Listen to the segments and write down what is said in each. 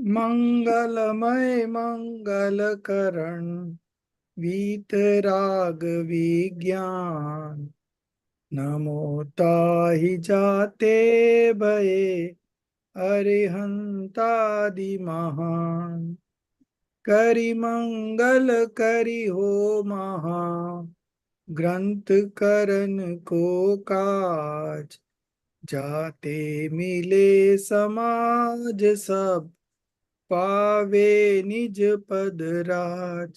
मंगलमय मंगलकरण वीतराग विज्ञान नमो ताहि जाते भये अरिहंतादि महान करि मंगल करि हो महा ग्रंथ करन को काज जाते मिले समाज सब पावे निज पद राज।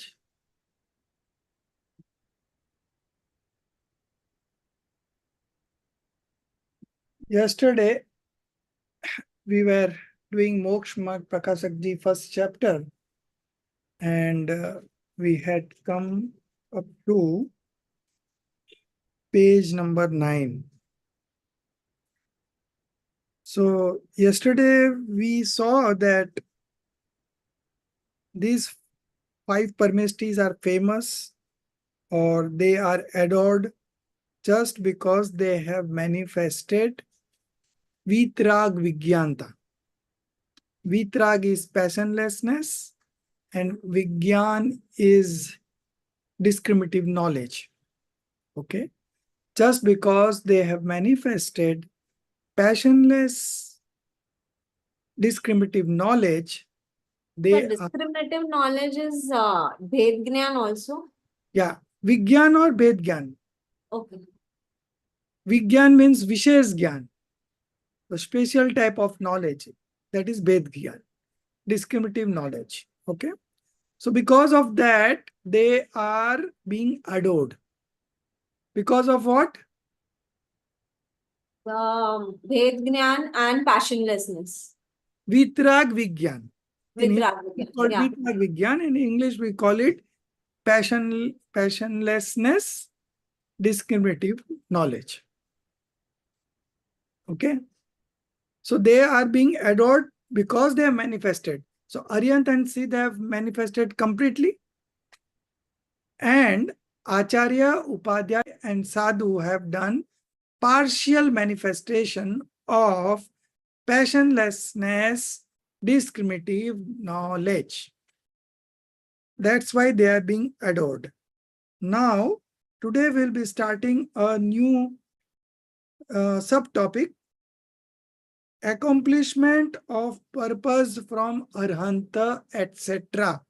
Yesterday we were doing Moksha Marg Prakashak Ji first chapter, and we had come up to page number 9. So yesterday we saw that these 5 Parmeshtis are famous or they are adored just because they have manifested Vitrag Vigyanta. Vitrag is passionlessness and Vigyan is discriminative knowledge. Okay? Just because they have manifested passionless discriminative knowledge, they discriminative knowledge is Bhed Gyan also? Yeah, Vigyan or Bhed Gyan. Okay. Vigyan means Vishesh Gyan, the special type of knowledge, that is Bhed Gyan, discriminative knowledge. Okay? So because of that, they are being adored. Because of what? Bhed Gyan and passionlessness. Vitrag Vigyan. In Hindi, we call yeah. Vitrag Vigyan. In English, we call it passionlessness, discriminative knowledge. Okay? So they are being adored because they have manifested. So Aryant and Siddha have manifested completely. And Acharya, Upadhyaya and Sadhu have done partial manifestation of passionlessness, discriminative knowledge. That's why they are being adored. Now, today we'll be starting a new subtopic, accomplishment of purpose from Arhanta, etc.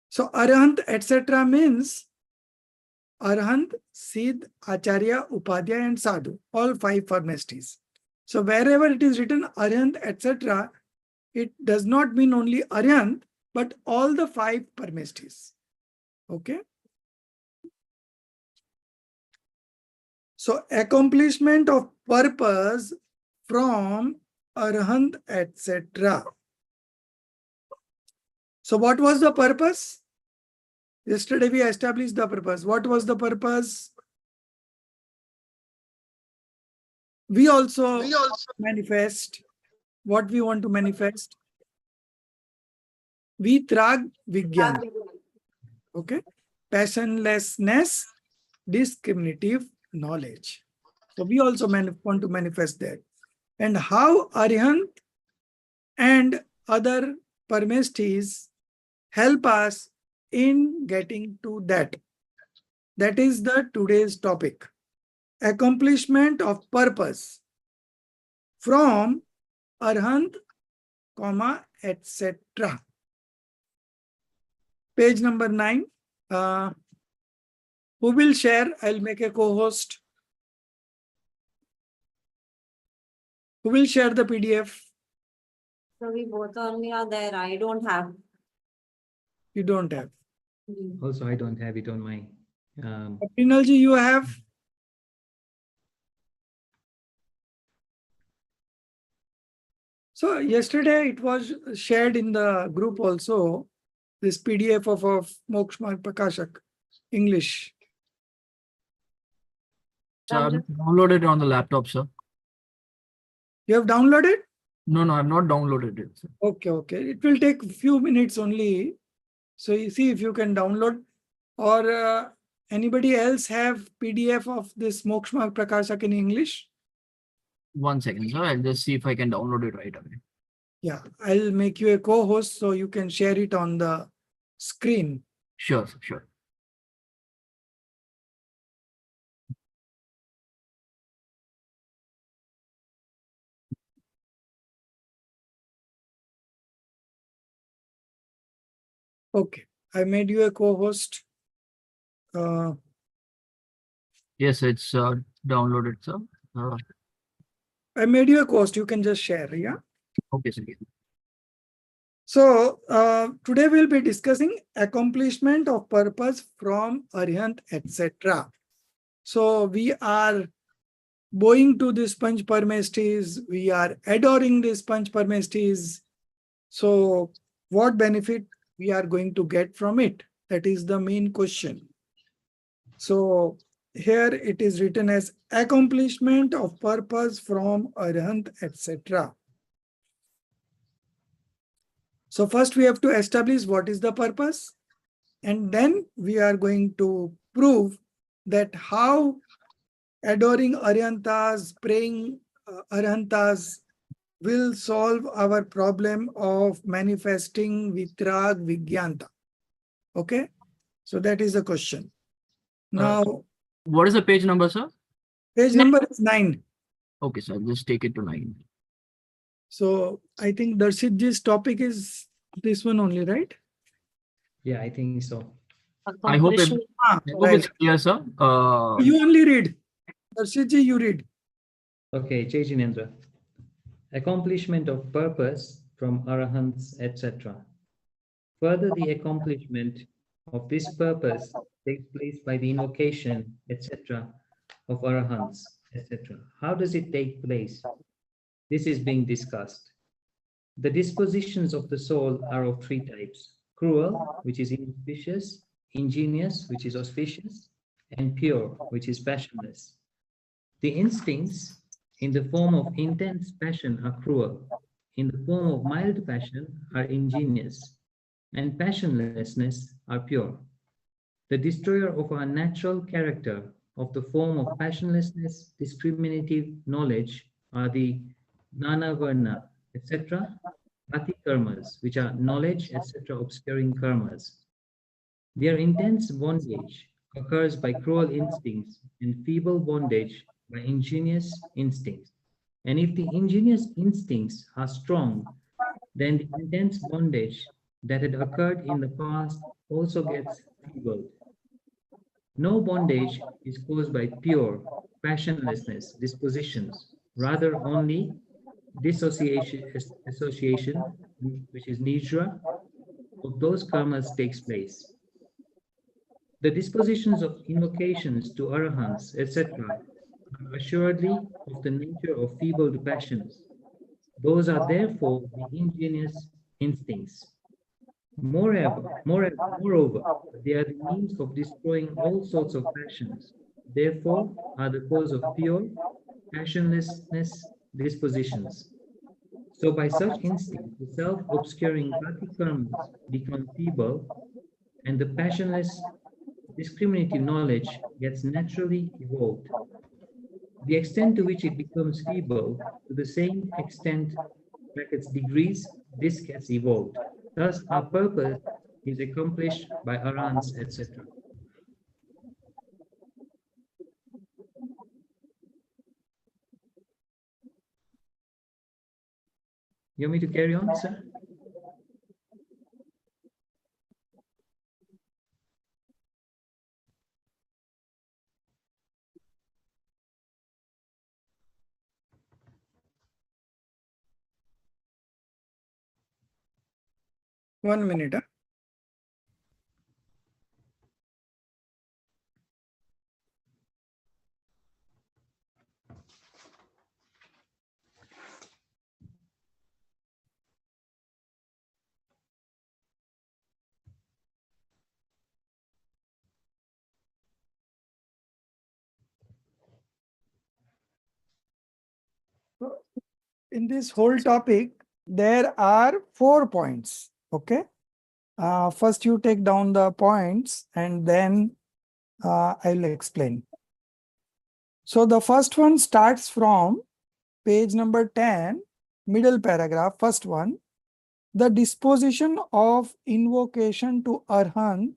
So Arhant, etc. means Arhant, Siddh, Acharya, Upadhyaya and Sadhu, all 5 Parmeshtis. So wherever it is written Arhant, etc., it does not mean only Arhant, but all the 5 Parmeshtis. Okay? So accomplishment of purpose from Arhant, etc. So what was the purpose? Yesterday we established the purpose. What was the purpose? We also manifest what we want to manifest. Vitrag Vigyan. Okay. Passionlessness, discriminative knowledge. So we also want to manifest that. And how Arihant and other Parmeshtis help us in getting to that. That is the today's topic. Accomplishment of purpose from Arhant, etc. Page number 9. Who will share? I'll make a co-host. Who will share the PDF? So we both only are there. I don't have. You don't have. Also, I don't have it on my. Prinalji, you have? So yesterday it was shared in the group also, this PDF of Moksha Marg Prakashak, English. So I've downloaded it on the laptop, sir. You have downloaded? No, I've not downloaded it, sir. Okay. It will take a few minutes only. So you see if you can download, or anybody else have PDF of this Moksha Marg Prakashak in English? 1 second, sir. I'll just see if I can download it right away. Yeah, I'll make you a co-host so you can share it on the screen. Sure, sir, sure. Okay, I made you a co-host. Yes, it's downloaded, sir. I made you a co-host. You can just share, yeah? Okay, sir. So today we'll be discussing accomplishment of purpose from Arihant, etc. So we are bowing to the sponge permestes. We are adoring the sponge permestes. So what benefit we are going to get from it? That is the main question. So here it is written as accomplishment of purpose from Arihant, etc. So first we have to establish what is the purpose, and then we are going to prove that how adoring Arihantas, praying Arihantas will solve our problem of manifesting Vitrag Vigyanta. Okay, so that is the question. Now, What is the page number, sir? page number is 9. Okay, sir. Just take it to 9. So I think Darshitji's topic is this one only, right? Yeah, I think so. I hope it, Accomplishment. Ah, I hope right. it's clear, sir. You only read. Darshitji, you read. Okay, Jai Jinendra. Accomplishment of purpose from Arahants, etc. Further, the accomplishment of this purpose takes place by the invocation, etc., of Arahants, etc. How does it take place? This is being discussed. The dispositions of the soul are of 3 types: cruel, which is inauspicious; ingenious, which is auspicious; and pure, which is passionless. The instincts in the form of intense passion are cruel, in the form of mild passion are ingenious, and passionlessness are pure. The destroyer of our natural character of the form of passionlessness, discriminative knowledge are the Nana Varna, etc. Ati karmas, which are knowledge, etc. obscuring karmas. Their intense bondage occurs by cruel instincts and feeble bondage by ingenious instincts. And if the ingenious instincts are strong, then the intense bondage that had occurred in the past also gets feebled. No bondage is caused by pure, passionlessness dispositions, rather only association, which is nidra, of those karmas takes place. The dispositions of invocations to arahants, etc., are assuredly of the nature of feebled passions. Those are therefore the ingenious instincts. Moreover, they are the means of destroying all sorts of passions, therefore are the cause of pure, passionlessness dispositions. So by such instinct, the self-obscuring bhakti karmas become feeble, and the passionless discriminative knowledge gets naturally evolved. The extent to which it becomes feeble, to the same extent, brackets degrees, this gets evolved. Thus, our purpose is accomplished by arahants, etc. You want me to carry on, sir? One minute. In this whole topic, there are 4 points. Okay. First, you take down the points and then I'll explain. So the first one starts from page number 10, middle paragraph, first one. The disposition of invocation to Arhan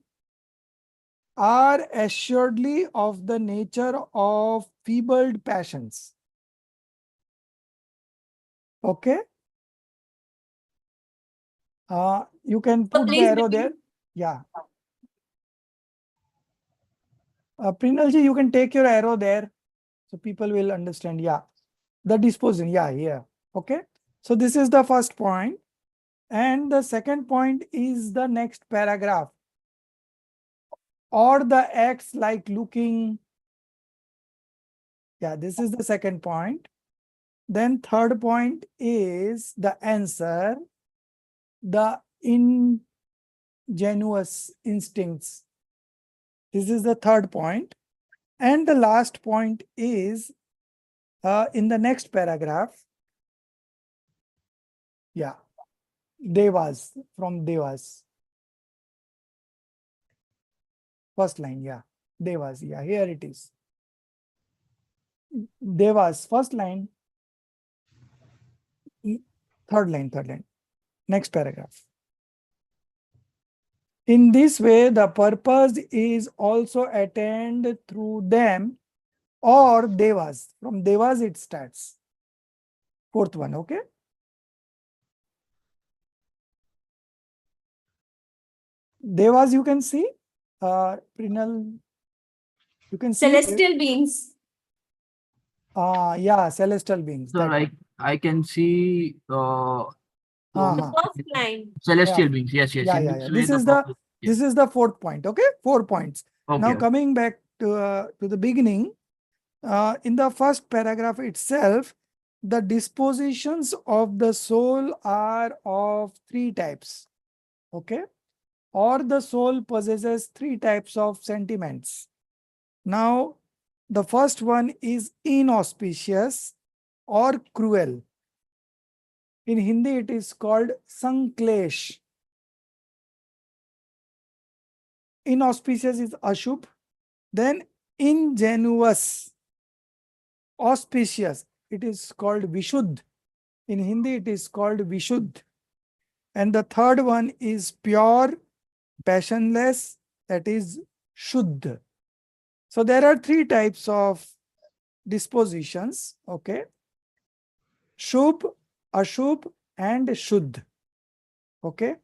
are assuredly of the nature of feebled passions. Okay. You can put the please arrow repeat. there. Yeah. Prinalji, you can take your arrow there so people will understand. Yeah. The disposition. Yeah, here. Okay. So this is the first point. And the second point is the next paragraph. Or the acts like looking. Yeah, this is the second point. Then third point is the answer. The ingenuous instincts. This is the third point. And the last point is in the next paragraph. Yeah. Devas, from Devas. First line, yeah. Devas, yeah, here it is. Devas, first line. Third line. Next paragraph. In this way, the purpose is also attained through them or Devas. From Devas it starts. Fourth one, okay? Devas you can see. Prinal, you can see. Celestial beings. Yeah, celestial beings. So that like I can see one. The Uh-huh. first line. celestial Yeah. beings. Yes, yes. Yeah, In yeah, this yeah. way, This the is the purpose. this is the fourth point. Okay, 4 points. Okay. Now coming back to the beginning, in the first paragraph itself, the dispositions of the soul are of 3 types. Okay, or the soul possesses 3 types of sentiments. Now, the first one is inauspicious or cruel. In Hindi, it is called Sanklesh. Inauspicious is Ashubh. Then ingenuous, auspicious, it is called Vishuddh. In Hindi, it is called Vishuddh. And the third one is pure, passionless, that is Shuddh. So there are 3 types of dispositions, okay? Shubh, Ashubh, and Shuddh, okay?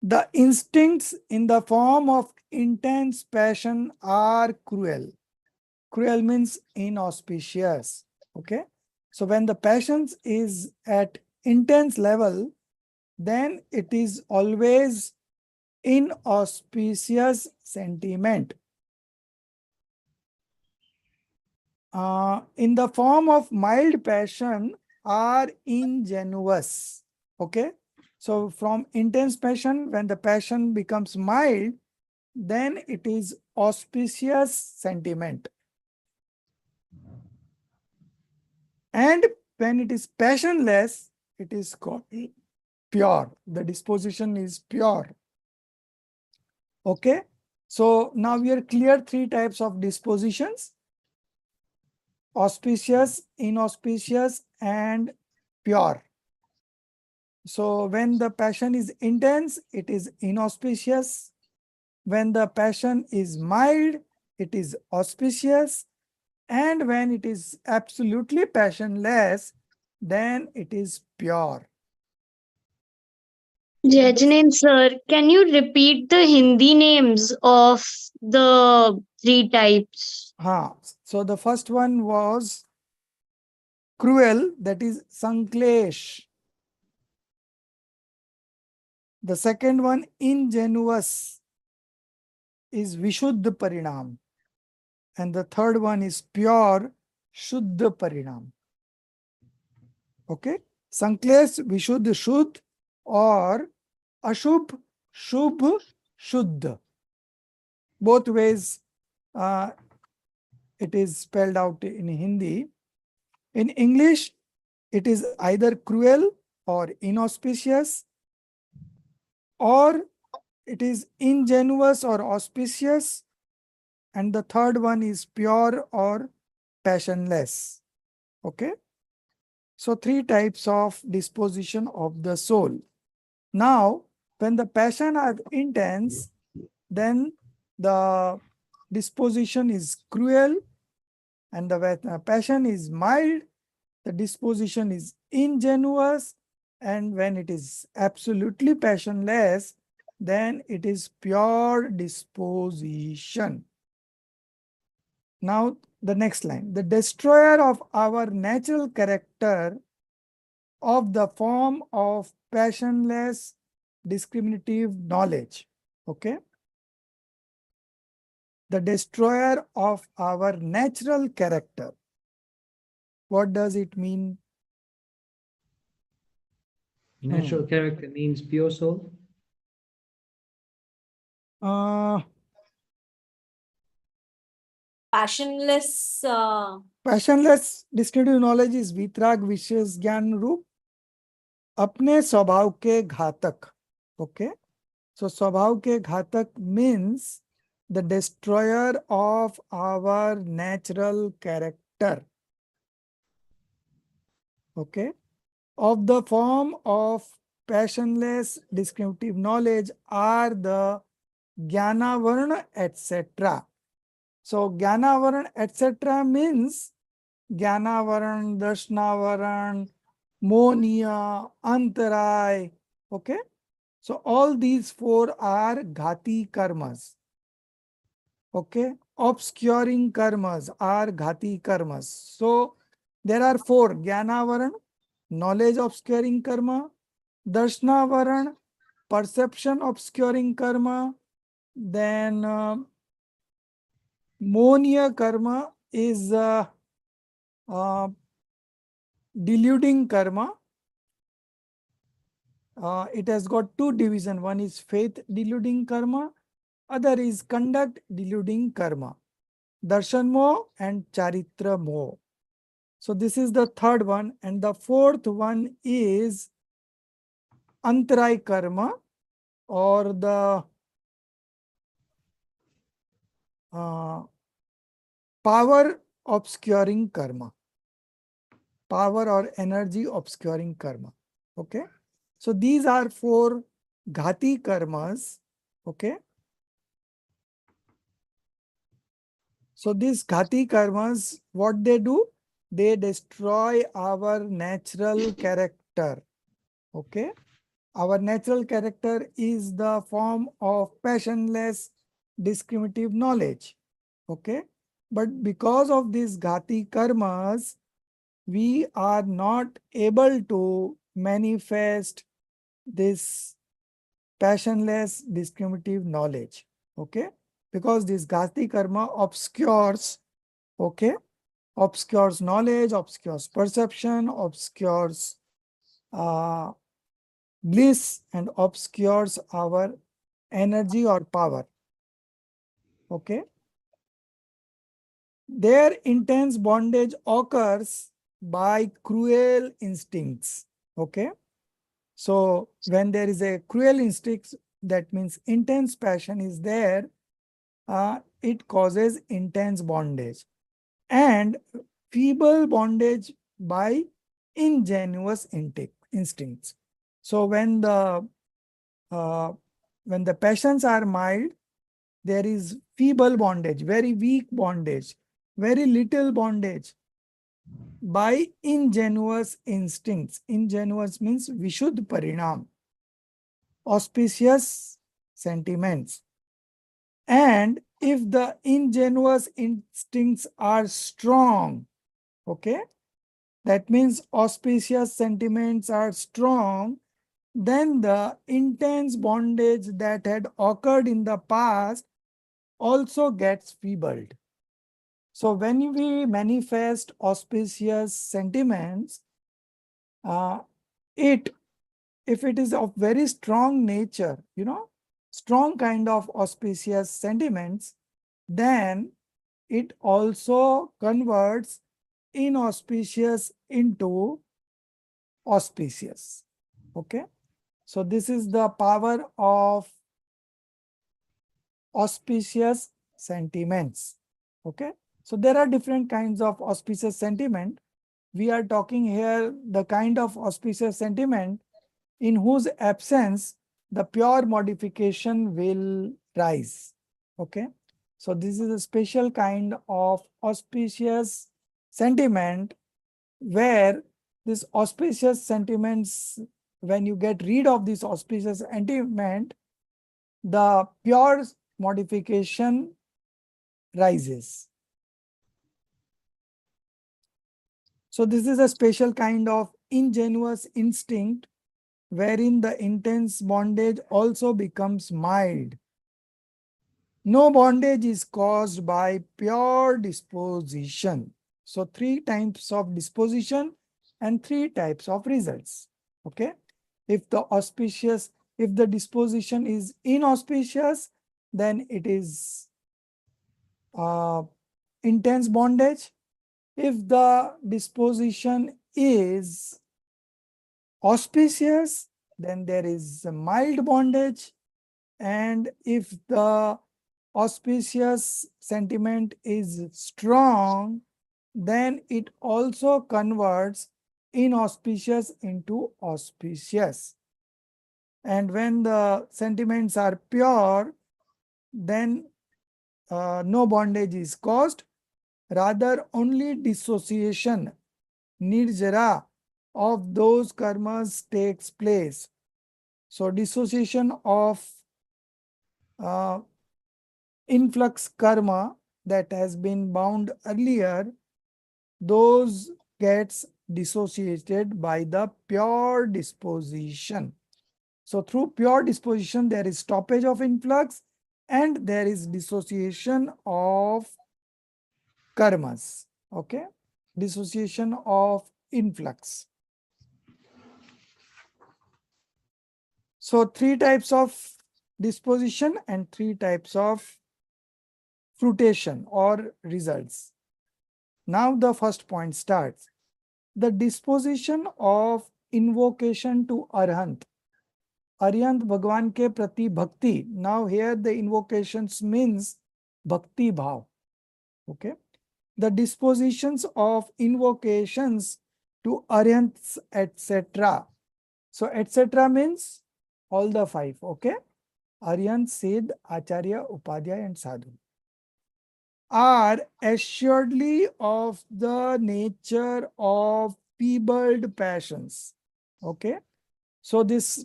The instincts in the form of intense passion are cruel. Cruel means inauspicious. Okay. So when the passion is at intense level, then it is always inauspicious sentiment. In the form of mild passion are ingenuous. Okay. So from intense passion, when the passion becomes mild, then it is auspicious sentiment. And when it is passionless, it is called pure. The disposition is pure. Okay. So now we are clear 3 types of dispositions: auspicious, inauspicious, and pure. So when the passion is intense, it is inauspicious. When the passion is mild, it is auspicious. And when it is absolutely passionless, then it is pure. Jajnan sir, can you repeat the Hindi names of the 3 types? So the first one was cruel, that is Sanklesh. The second one, ingenuous, is Vishuddha Parinam. And the third one is pure, Shuddha Parinam. Okay? Sanklesh, Vishuddha, Shuddh, or Ashubh, Shubh, Shuddha. Both ways it is spelled out in Hindi. In English, it is either cruel or inauspicious, or it is ingenuous or auspicious, and the third one is pure or passionless. Okay. So three types of disposition of the soul. Now, when the passion are intense, then the disposition is cruel, and when the passion is mild, the disposition is ingenuous, and when it is absolutely passionless, then it is pure disposition. Now, the next line, the destroyer of our natural character of the form of passionless discriminative knowledge. Okay. The destroyer of our natural character. What does it mean? Natural character means pure soul. Passionless. Passionless descriptive knowledge is वितराग विशेष ज्ञान रूप अपने स्वभाव के घातक. Okay. So स्वभाव के घातक means the destroyer of our natural character. Okay. Of the form of passionless descriptive knowledge are the Jnana Varna, etc. So Jnana Varna, etc. means Jnana Varna, Darshana Varna, Monia, Antaray. Okay. So all these four are Ghati karmas. Okay. Obscuring karmas are Ghati karmas. So there are four: Jnana Varna, knowledge obscuring karma; Darshana Varna, perception obscuring karma; then Monia karma is deluding karma. It has got two divisions. One is faith deluding karma, other is conduct deluding karma. Darshan moh and charitra moh. So this is the third one, and the fourth one is antaray karma, or the power obscuring karma. Power or energy obscuring karma. Okay. So these are four Ghati karmas. Okay. So these Ghati karmas, what they do? They destroy our natural character. Okay. Our natural character is the form of passionless discriminative knowledge. Okay. But because of these Ghati karmas, we are not able to manifest this passionless discriminative knowledge. Okay. Because this Ghati karma obscures, okay, obscures knowledge, obscures perception, obscures bliss, and obscures our energy or power. Okay. Their intense bondage occurs by cruel instincts. Okay. So when there is a cruel instinct, that means intense passion is there, it causes intense bondage, and feeble bondage by ingenuous instincts. So when the passions are mild, there is feeble bondage, very weak bondage, very little bondage by ingenuous instincts. Ingenuous means Vishuddh Parinam, auspicious sentiments. And if the ingenuous instincts are strong, okay, that means auspicious sentiments are strong, then the intense bondage that had occurred in the past also gets feebled. So when we manifest auspicious sentiments, if it is of very strong nature, strong kind of auspicious sentiments, then it also converts inauspicious into auspicious. Okay. So this is the power of auspicious sentiments. Okay. So there are different kinds of auspicious sentiment. we are talking here the kind of auspicious sentiment in whose absence the pure modification will rise. Okay. So this is a special kind of auspicious sentiment where this auspicious sentiments, when you get rid of this auspicious sentiment, the pure modification rises. So this is a special kind of ingenuous instinct wherein the intense bondage also becomes mild. No bondage is caused by pure disposition. So 3 types of disposition and 3 types of results. Okay. If the disposition is inauspicious, then it is intense bondage. If the disposition is auspicious, then there is a mild bondage. And if the auspicious sentiment is strong, then it also converts inauspicious into auspicious. And when the sentiments are pure, then no bondage is caused. Rather, only dissociation, nirjara, of those karmas takes place. So dissociation of influx karma that has been bound earlier, those gets dissociated by the pure disposition. So through pure disposition, there is stoppage of influx and there is dissociation of karmas. Okay. Dissociation of influx. So 3 types of disposition and 3 types of fruition or results. Now the first point starts. The disposition of invocation to Arhant. Arhant Bhagwan ke prati bhakti. Now here the invocations means bhakti bhav. Okay. The dispositions of invocations to Arhants, etc. So etc. means all the 5. Okay. Aryan, Siddh, Acharya, Upadhyay and Sadhu are assuredly of the nature of feebled passions. Okay. So this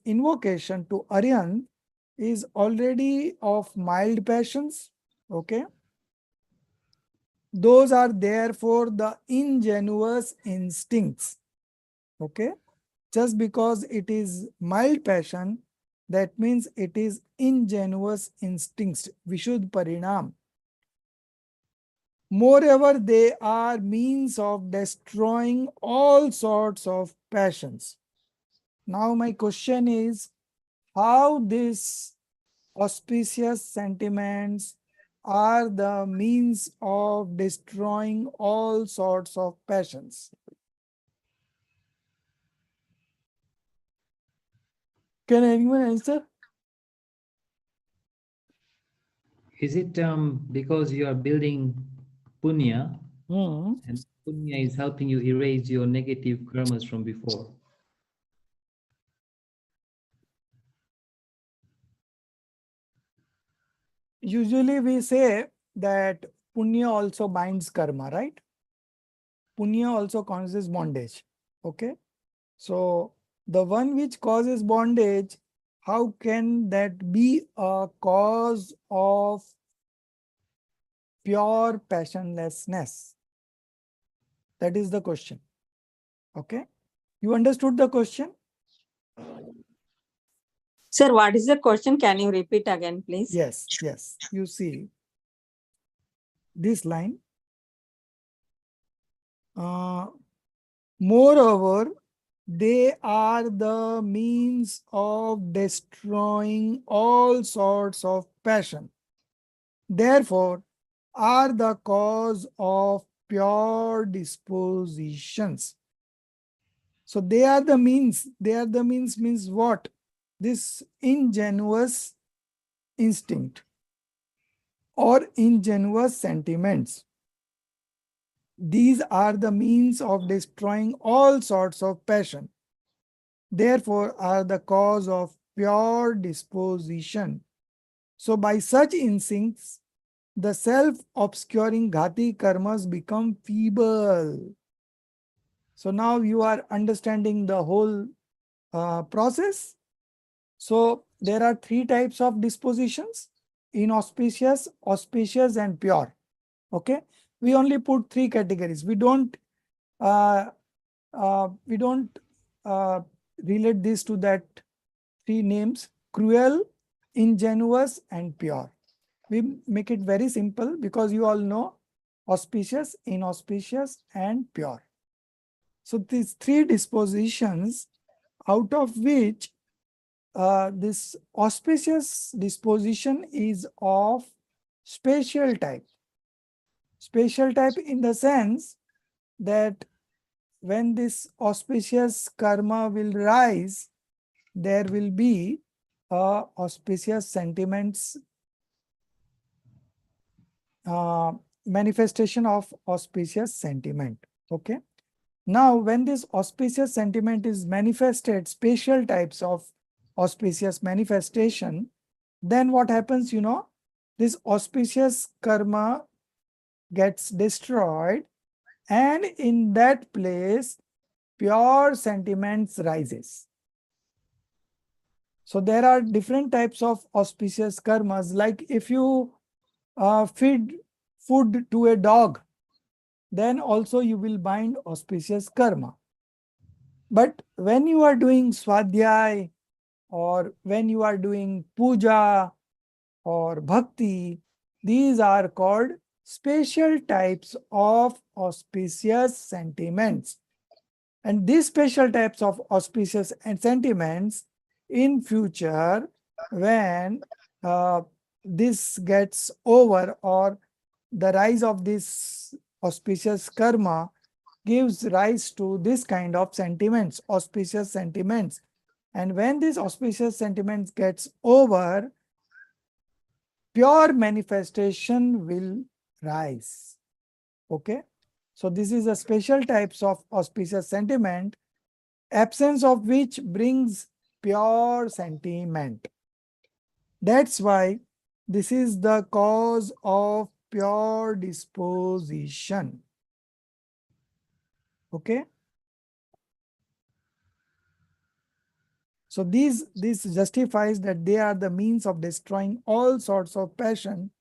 invocation to Aryan is already of mild passions. Okay. Those are therefore the ingenuous instincts. Okay. Just because it is mild passion, that means it is ingenuous instincts, Vishuddh Parinam. Moreover, they are means of destroying all sorts of passions. Now my question is, how these auspicious sentiments are the means of destroying all sorts of passions? Can anyone answer? Is it because you are building punya and punya is helping you erase your negative karmas from before? Usually we say that punya also binds karma, right? Punya also causes bondage. Okay. So the one which causes bondage, how can that be a cause of pure passionlessness? That is the question. Okay. You understood the question? Sir, what is the question? Can you repeat again, please? Yes, yes. You see this line. Moreover, they are the means of destroying all sorts of passion. Therefore, are the cause of pure dispositions. So they are the means. They are the means what? This ingenuous instinct or ingenuous sentiments. These are the means of destroying all sorts of passion. Therefore, are the cause of pure disposition. So, by such instincts, the self-obscuring ghati karmas become feeble. So, now you are understanding the whole process. So, there are three types of dispositions: inauspicious, auspicious, and pure. Okay, we only put three categories. We don't uh, relate this to that three names: cruel, ingenuous, and pure. We make it very simple because you all know auspicious, inauspicious, and pure. So these three dispositions, out of which this auspicious disposition is of spatial type. Spatial type in the sense that when this auspicious karma will rise, there will be auspicious sentiments, manifestation of auspicious sentiment. Okay. Now, when this auspicious sentiment is manifested, spatial types of auspicious manifestation, then what happens, you know, this auspicious karma gets destroyed, and in that place, pure sentiments rises. So there are different types of auspicious karmas. Like if you feed food to a dog, then also you will bind auspicious karma. But when you are doing swadhyay, or when you are doing puja or bhakti, these are called special types of auspicious sentiments. And these special types of auspicious and sentiments in future, when this gets over, or the rise of this auspicious karma gives rise to this kind of sentiments, auspicious sentiments. And when this auspicious sentiments gets over, pure manifestation will rise. Okay. So this is a special types of auspicious sentiment, absence of which brings pure sentiment. That's why this is the cause of pure disposition. Okay. So this justifies that they are the means of destroying all sorts of passion,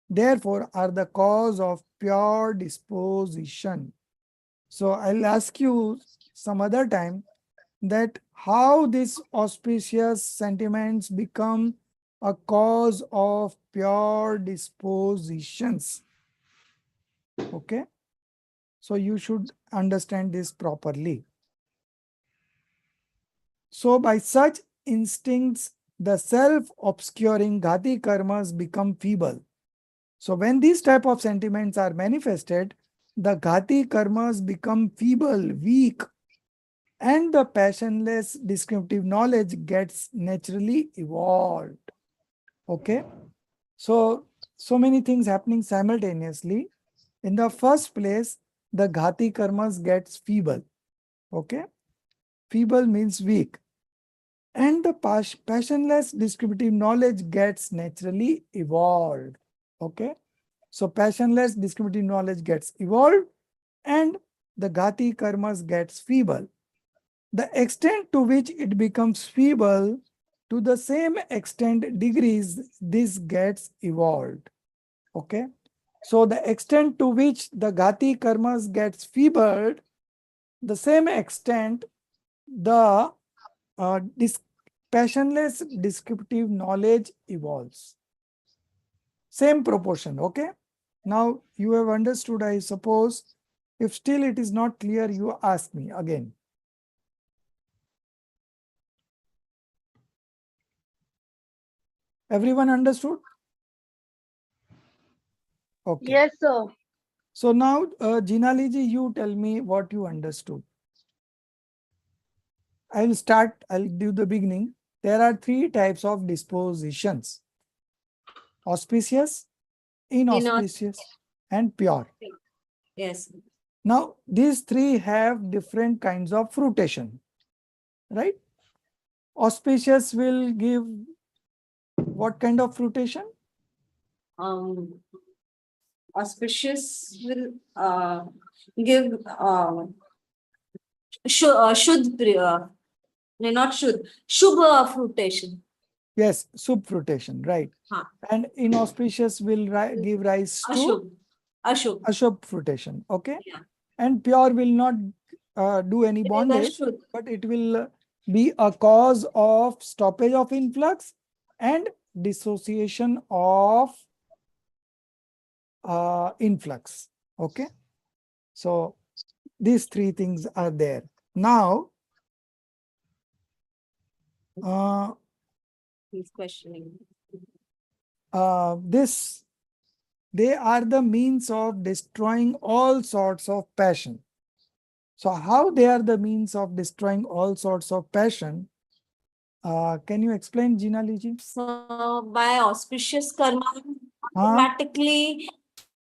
therefore are the cause of pure disposition. So I'll ask you some other time that how these auspicious sentiments become a cause of pure dispositions. Okay. So you should understand this properly. So by such instincts, the self-obscuring ghati karmas become feeble. So when these type of sentiments are manifested, the ghati karmas become feeble, weak, and the passionless descriptive knowledge gets naturally evolved. Okay. So many things happening simultaneously. In the first place, the ghati karmas gets feeble. Okay. Feeble means weak. And the passionless descriptive knowledge gets naturally evolved. Okay. So passionless descriptive knowledge gets evolved, and the ghati karmas gets feeble. The extent to which it becomes feeble, to the same extent degrees this gets evolved. Okay. So the extent to which the ghati karmas gets feebled, the same extent the passionless descriptive knowledge evolves. Same proportion. Okay. Now you have understood, I suppose. If still it is not clear, you ask me again. Everyone understood? Okay. Yes, sir. So now, Jinali ji, you tell me what you understood. I will start, I'll do the beginning. There are three types of dispositions: auspicious, inauspicious, and pure. Yes. Now, these three have different kinds of fruitation, right? Auspicious will give what kind of fruitation? Auspicious will give should no, not should Shubha fruitation. Yes, subfruitation, right? Huh. And inauspicious will give rise to Ashubh. Ashubh. ashubh fruitation, okay? Yeah. And pure will not do any It is bondage, Ashubh. but it will be a cause of stoppage of influx and dissociation of influx, okay? So these three things are there. Now, He's questioning. they are the means of destroying all sorts of passion. So how they are the means of destroying all sorts of passion? Can you explain, Jinali ji? So by auspicious karma, Huh? automatically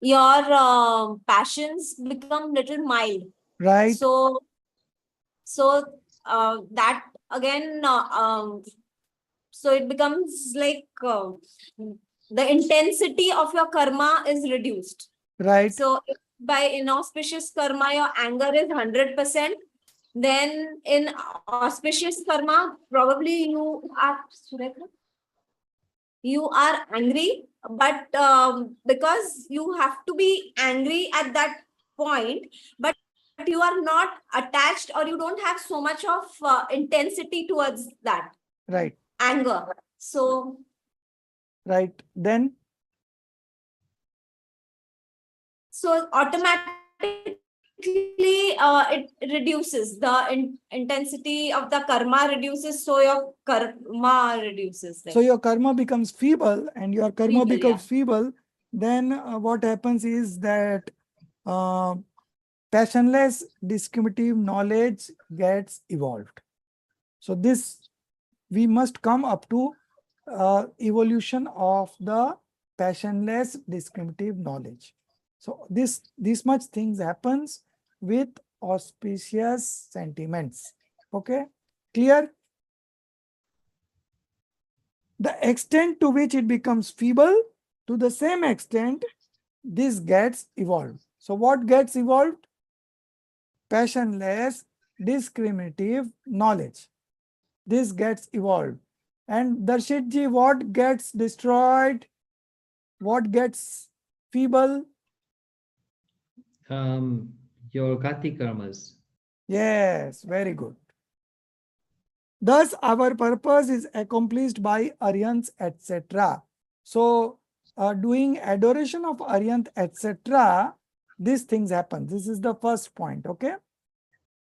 your passions become little mild. Right, So that again so it becomes like the intensity of your karma is reduced. right, So if by inauspicious karma your anger is 100%, then in auspicious karma probably you are angry, but because you have to be angry at that point, but you are not attached or you don't have so much of intensity towards that right, anger. So right. Then, automatically it reduces the intensity of the karma reduces, so your karma reduces so then. your karma becomes feeble, and your karma Feeble, becomes yeah. feeble. Then what happens is that passionless discriminative knowledge gets evolved. So this, we must come up to evolution of the passionless discriminative knowledge. So this much things happens with auspicious sentiments. Okay, clear? The extent to which it becomes feeble, to the same extent this gets evolved. So what gets evolved? Passionless discriminative knowledge. This gets evolved. And Darshit ji, what gets destroyed? What gets feeble? Your gati karmas. Yes, very good. Thus, our purpose is accomplished by Aryans, etc. So, doing adoration of Aryant, etc., these things happen. This is the first point, okay?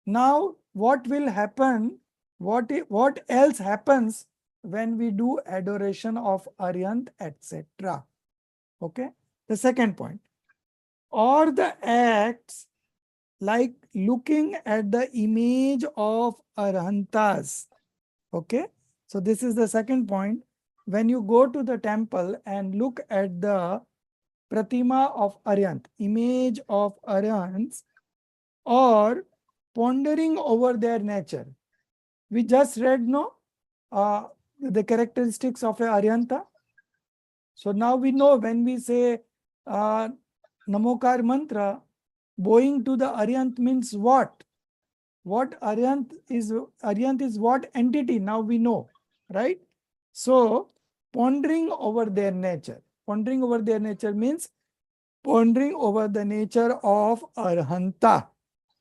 Now, what will happen? What else happens when we do adoration of Aryant, etc.? Okay? The second point. Or the acts like looking at the image of Arhantas. Okay, so this is the second point. When you go to the temple and look at the pratima of Aryant, image of Aryants, or pondering over their nature. We just read no the characteristics of a Aryanta. So now we know when we say Namokar mantra, bowing to the Aryant means what? What Aryant is what entity? Now we know, right? So pondering over their nature. Pondering over their nature means pondering over the nature of Arhanta.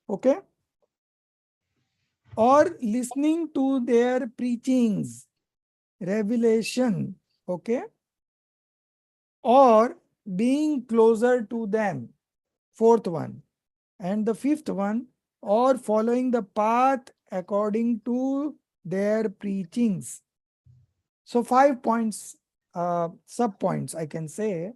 Okay? Or listening to their preachings, revelation. Okay? Or being closer to them. Fourth one. And the fifth one, or following the path according to their preachings. So 5 points, sub points, I can say.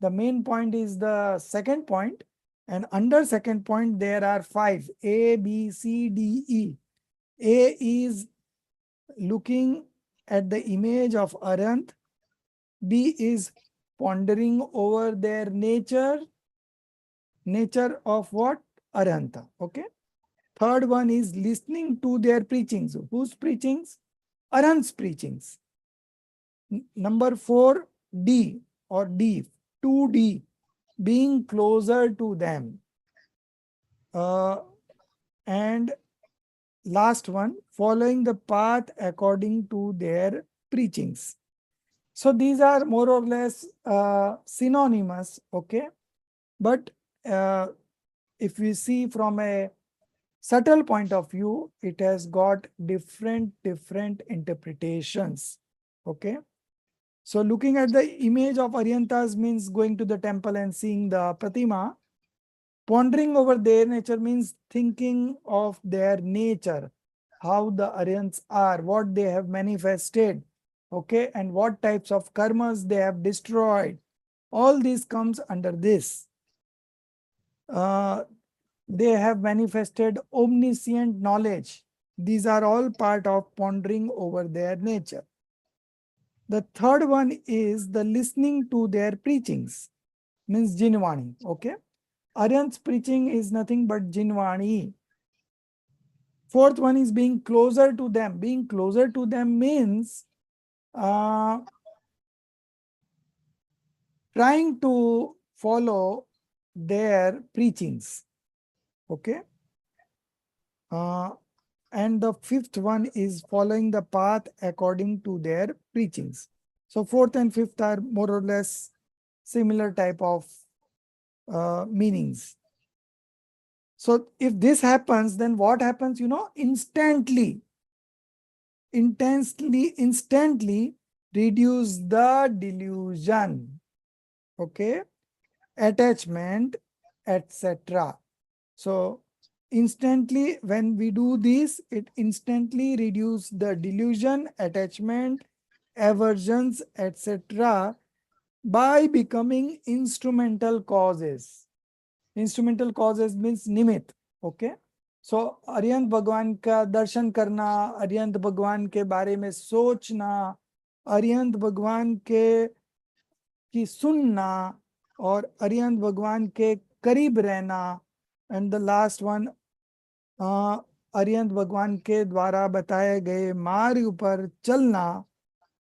The main point is the second point, and under second point there are 5: A, B, C, D, E. A is looking at the image of Aryant. B is pondering over their nature. Nature of what? Arhanta. Okay. Third one is listening to their preachings. Whose preachings? Arhant's preachings. Number 4, D or D, 2D, being closer to them. And last one, following the path according to their preachings. So these are more or less synonymous, okay? But if we see from a subtle point of view, it has got different interpretations, okay? So looking at the image of Aryantas means going to the temple and seeing the Pratima. Pondering over their nature means thinking of their nature, how the Aryans are, what they have manifested, okay, and what types of karmas they have destroyed. All this comes under this. They have manifested omniscient knowledge. These are all part of pondering over their nature. The third one is the listening to their preachings, means Jinvani, okay. Aryan's preaching is nothing but Jinvani. Fourth one is being closer to them. Being closer to them means trying to follow their preachings. Okay. And the fifth one is following the path according to their preachings. So fourth and fifth are more or less similar type of meanings. So if this happens, then what happens? Instantly reduce the delusion, okay, attachment, etc. So instantly, when we do this, it instantly reduce the delusion, attachment, aversions, etc. by becoming instrumental causes. Instrumental causes means निमित्त, okay? So Arihant भगवान का दर्शन करना, अरिहंत भगवान के बारे में सोचना, अरिहंत भगवान की सुनना और अरिहंत भगवान के करीब रहना, and the last one Arihant भगवान के द्वारा बताए गए मार्ग पर चलना.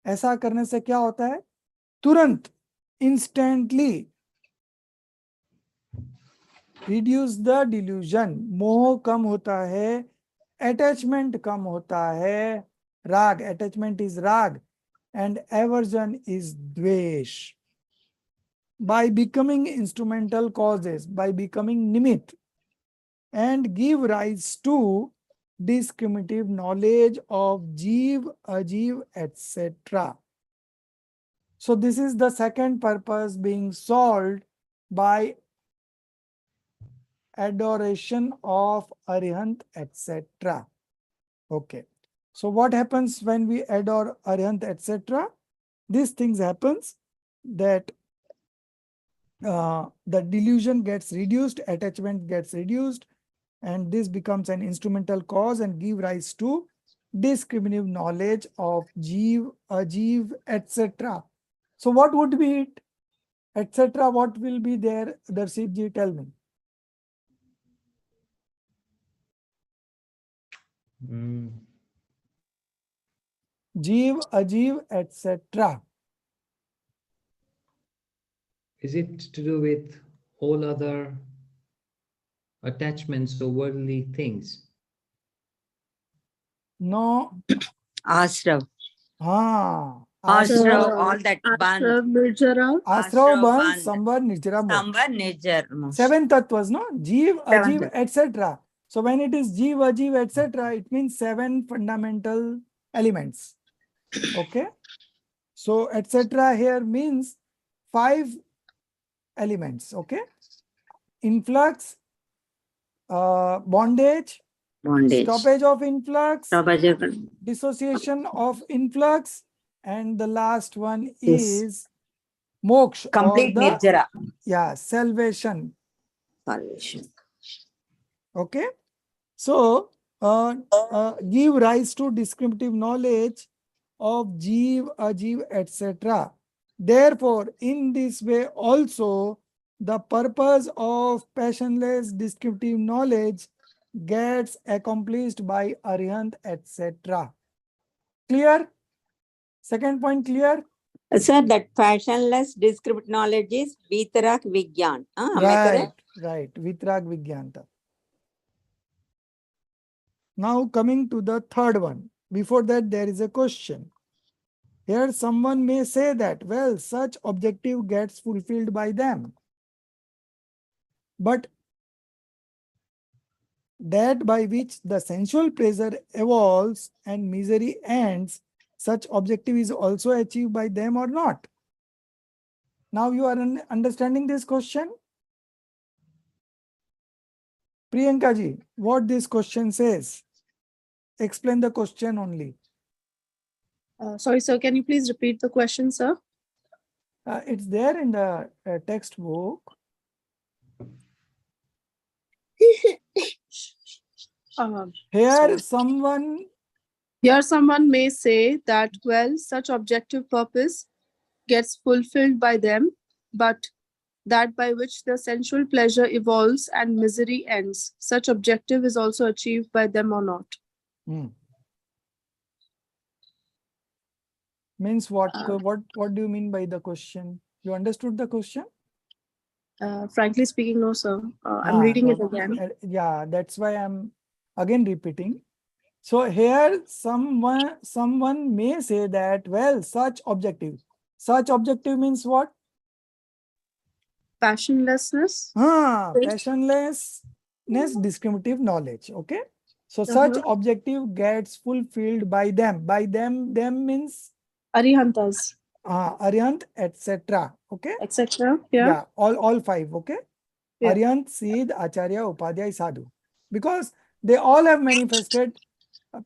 ऐसा करने से क्या होता है? तुरंत, इंस्टेंटली रिड्यूस द डिल्यूजन. मोह कम होता है, अटैचमेंट कम होता है, राग, अटैचमेंट इज राग, एंड एवर्जन इज द्वेष. By becoming instrumental causes, by becoming nimit, and give rise to discriminative knowledge of Jeev, Ajeev, etc. So this is the second purpose being solved by adoration of Arihant, etc. Okay. So what happens when we adore Arihant, etc.? These things happens that the delusion gets reduced, attachment gets reduced, and this becomes an instrumental cause and give rise to discriminative knowledge of Jeev, Ajeev, etc. So what would be it? Etc. What will be there? Darshit ji, tell me. Jeev, Ajeev, etc. Is it to do with all other attachments or worldly things? No. Ashrav. Ashrav, All that band. Ashrav, Ban, Samvar, Nijra, Samvar, Nijar. 7 tattvas, no? Jeev, Seven Ajeev, etc. So when it is Jeev, Ajeev, etc., it means 7 fundamental elements. Okay? So etc. here means 5 elements. Okay? Influx, bondage, stoppage of influx, dissociation of influx, and the last one is moksha, Complete or the nirjara. salvation. Salvation. Okay, so give rise to discriminative knowledge of Jeev, Ajeev, etc. Therefore, in this way also, the purpose of passionless descriptive knowledge gets accomplished by Arihant, etc. Clear? Second point clear? Sir, that passionless descriptive knowledge is Vitrak Vigyan. Am I correct? Right. Vitrag Vigyanta. Now coming to the third one. Before that, there is a question. Here someone may say that, well, such objective gets fulfilled by them. But that by which the sensual pleasure evolves and misery ends, such objective is also achieved by them or not? Now you are understanding this question? Priyanka ji, what this question says? Explain the question only. Sorry, sir. Can you please repeat the question, sir? It's there in the textbook. Here Sorry. someone may say that, well, such objective purpose gets fulfilled by them, but that by which the sensual pleasure evolves and misery ends, such objective is also achieved by them or not? Means what? What do you mean by the question? You understood the question? Frankly speaking, no, sir. I'm reading it again. Yeah, that's why I'm again repeating. So here someone may say that, well, such objective means what? Passionlessness. Passionlessness, discriminative knowledge. Okay. So such objective gets fulfilled by them. By them means Arihantas. Arihant, etc. Okay. Etc. Yeah. All five. Okay. Yeah. Arihant, Siddh, Acharya, Upadhyay, Sadhu. Because they all have manifested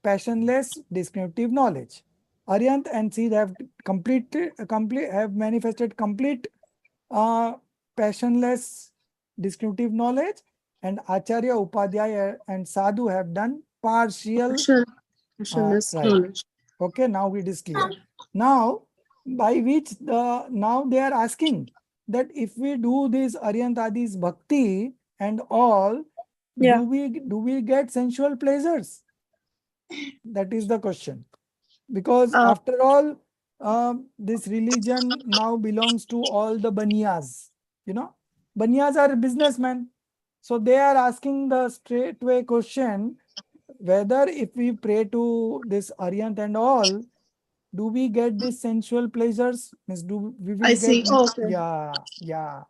passionless descriptive knowledge. Arihant and Siddh have manifested complete passionless descriptive knowledge, and Acharya, Upadhyay and Sadhu have done partial Passionless right. knowledge. Okay, now it is clear. Now, by which now they are asking that if we do this Arihantadi's bhakti and all, Yeah. do we get sensual pleasures? That is the question. Because after all, this religion now belongs to all the Baniyas. You know, Baniyas are businessmen. So they are asking the straightway question whether if we pray to this Arihant and all, do we get these sensual pleasures? Means we will see. get? Okay. Yeah.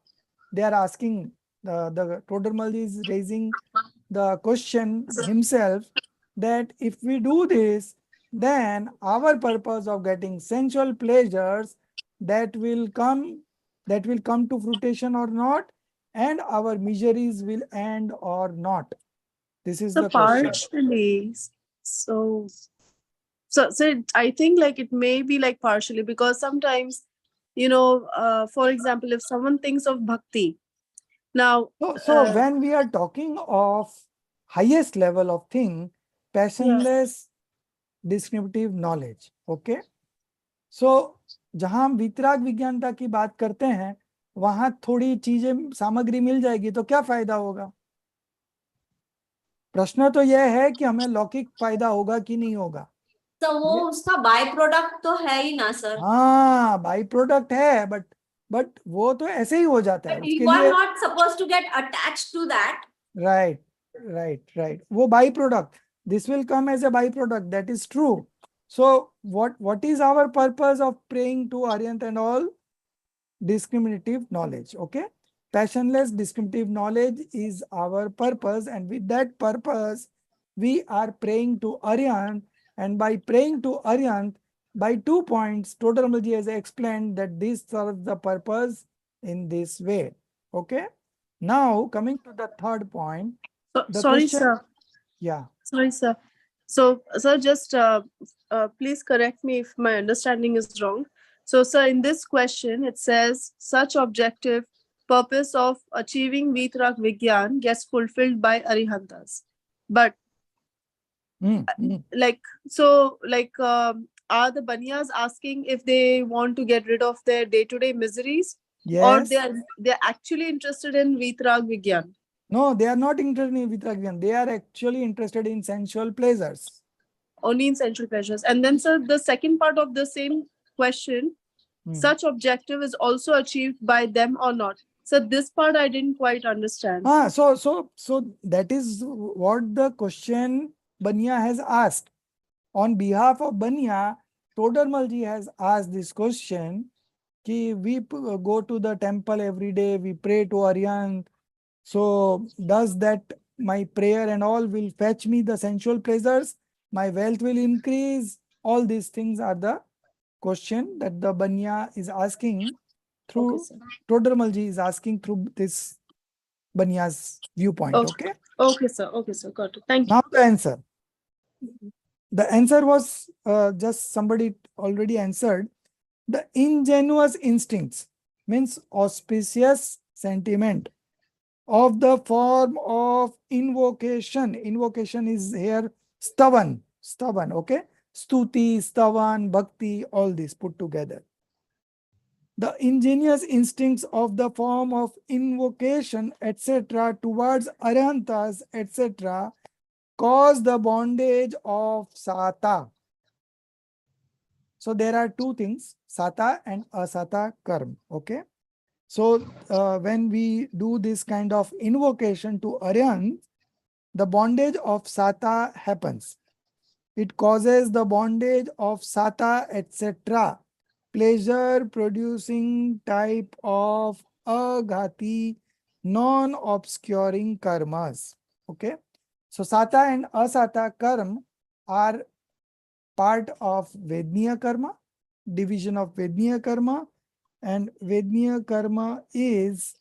They are asking, the Todarmalji is raising the question himself that if we do this, then our purpose of getting sensual pleasures that will come to fruition or not, and our miseries will end or not. This is the question. Partially. So I think like it may be like partially, because sometimes, for example, if someone thinks of bhakti, now. So when we are talking of highest level of thing, passionless descriptive knowledge, okay? So जहां हम वितराग विज्ञानता की बात करते हैं, वहां थोड़ी चीजें सामग्री मिल जाएगी तो क्या फायदा होगा? प्रश्न तो यह है कि हमें लौकिक फायदा होगा कि नहीं होगा? तो वो उसका बाय प्रोडक्ट तो है ही ना सर. हाँ, बाय प्रोडक्ट है, बट वो तो ऐसे ही हो जाता है. You are not supposed to get attached to that. Right. वो by product. This will come as a byproduct. That is true. So what is our purpose of praying to Arihant and all? Discriminative knowledge. Okay. Passionless discriminative knowledge is our purpose, and with that purpose, we are praying to Arihant, and by praying to Arihant, by 2 points, Todarmalji has explained that this serves the purpose in this way. Okay. Now coming to the third point. Sorry, sir. Yeah. Sorry, sir. So, sir, just please correct me if my understanding is wrong. So, sir, in this question, it says such objective purpose of achieving Vitrak Vigyan gets fulfilled by Arihantas. But are the Baniyas asking if they want to get rid of their day-to-day miseries? or Yes. they're actually interested in Vitrag Vigyan? No, they are not interested in Vitragyan. They are actually interested in sensual pleasures. Only in sensual pleasures. And then, sir, the second part of the same question, such objective is also achieved by them or not? So this part I didn't quite understand. So that is what the question Banya has asked. On behalf of Banya, Todarmalji has asked this question. Ki we go to the temple every day, we pray to Aryan. So does that my prayer and all will fetch me the sensual pleasures? My wealth will increase. All these things are the question that the Banya is asking through, Okay, sir. Todarmalji is asking through this Banya's viewpoint. Okay. Okay. Okay, sir. Got it. Thank you. Now the answer. The answer was just somebody already answered. The ingenuous instincts means auspicious sentiment of the form of invocation. Invocation is here stavan, okay? Stuti, stavan, bhakti, all this put together. The ingenious instincts of the form of invocation, etc., towards arhantas, etc., cause the bondage of sata. So there are two things, sata and asata karma. Okay. So when we do this kind of invocation to Aryan, the bondage of sata happens. It causes the bondage of sata, etc. Pleasure producing type of aghati, non-obscuring karmas. Okay. So sata and asata karma are part of Vedniya karma, division of Vedniya karma, and Vedniya karma is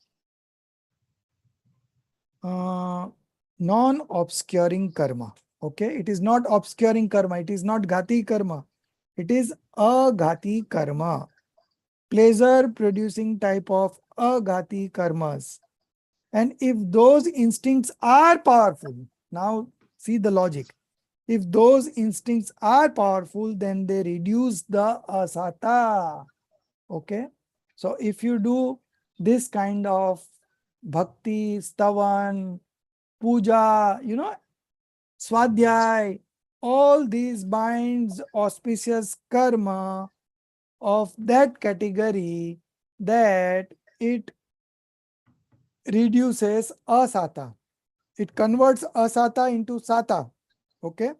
non-obscuring karma. Okay, it is not obscuring karma, it is not ghati karma, it is aghati karma. Pleasure producing type of aghati karmas. And if those instincts are powerful, now see the logic. If those instincts are powerful, then they reduce the asata. Okay. So if you do this kind of bhakti, stavan, puja, swadhyay, all these binds auspicious karma of that category, that it reduces asata. It converts asata into sata. Okay.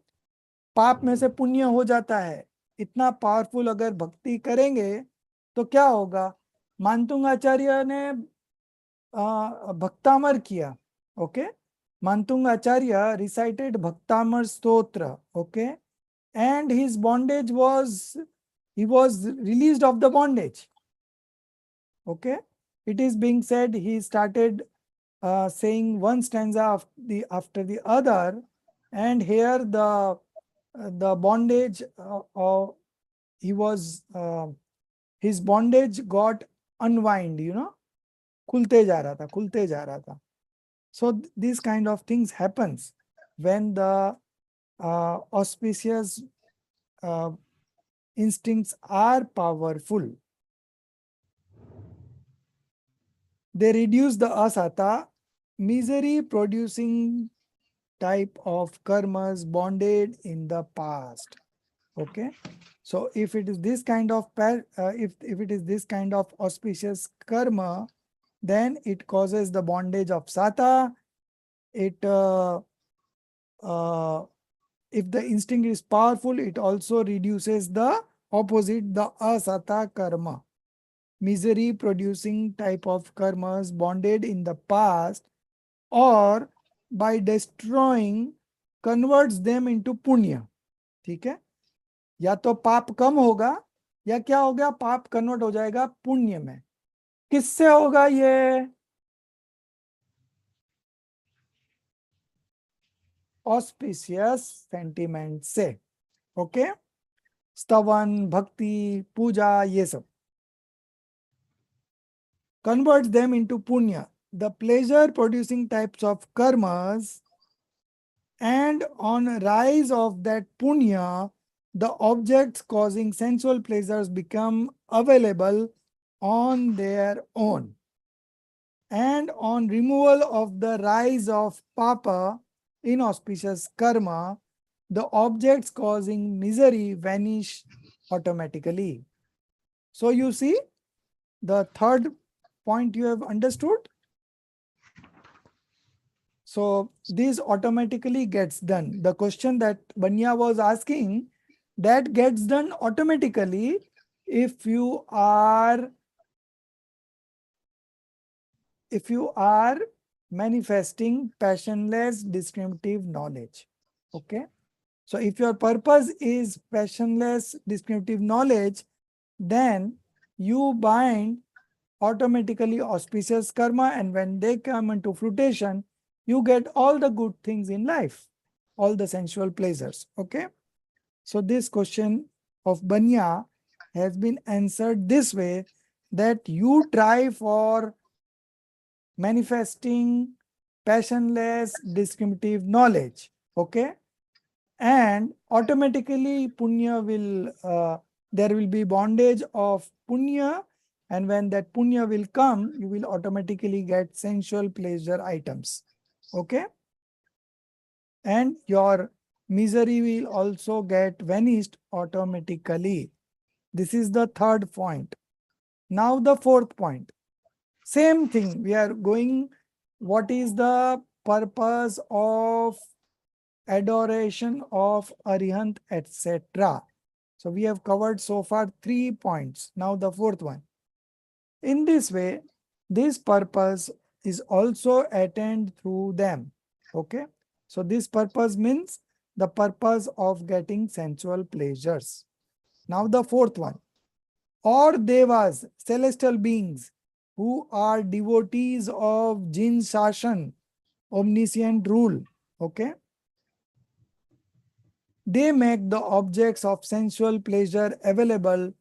पाप में से पुण्य हो जाता है. इतना powerful अगर भक्ति करेंगे तो क्या होगा? मानतुंग आचार्य ने भक्तामर किया. ओके. मानतुंग आचार्य recited भक्तामर स्तोत्र. Okay. And his bondage was, he was released of the bondage. Okay. It is being said he started saying one stanza after the other, and here the bondage he was his bondage got unwind, खुलते जा रहा था. So these kind of things happens when the auspicious instincts are powerful. They reduce the asata, misery producing type of karmas bonded in the past. Okay. So if it is this kind of if it is this kind of auspicious karma, then it causes the bondage of sata. It if the instinct is powerful, it also reduces the opposite, the asata karma, misery producing type of karmas bonded in the past, or by destroying converts them into punya. ठीक है. या तो पाप कम होगा, या क्या हो गया, पाप कन्वर्ट हो जाएगा पुण्य में. किससे होगा ये? ऑस्पिशियस सेंटिमेंट से. ओके. स्तवन, भक्ति, पूजा, ये सब converts them into punya, the pleasure producing types of karmas, and on rise of that punya, the objects causing sensual pleasures become available on their own. And on removal of the rise of papa, inauspicious karma, the objects causing misery vanish automatically. So you see, the third point you have understood. So this automatically gets done. The question that Banya was asking, that gets done automatically if you are manifesting passionless discriminative knowledge. Okay. So if your purpose is passionless discriminative knowledge, then you bind automatically auspicious karma, and when they come into fruition, you get all the good things in life, all the sensual pleasures. Okay. So this question of Banya has been answered this way, that you try for manifesting passionless discriminative knowledge. Okay. And automatically punya will there will be bondage of punya, and when that punya will come, you will automatically get sensual pleasure items. Okay. And your misery will also get vanished automatically. This is the third point. Now the fourth point. Same thing. We are going, what is the purpose of adoration of Arihant, etc. So we have covered so far 3 points. Now the fourth one. In this way, this purpose is also attained through them. Okay. So this purpose means the purpose of getting sensual pleasures. Now the fourth one. Or devas, celestial beings, who are devotees of Jin Sashan, omniscient rule. Okay. They make the objects of sensual pleasure available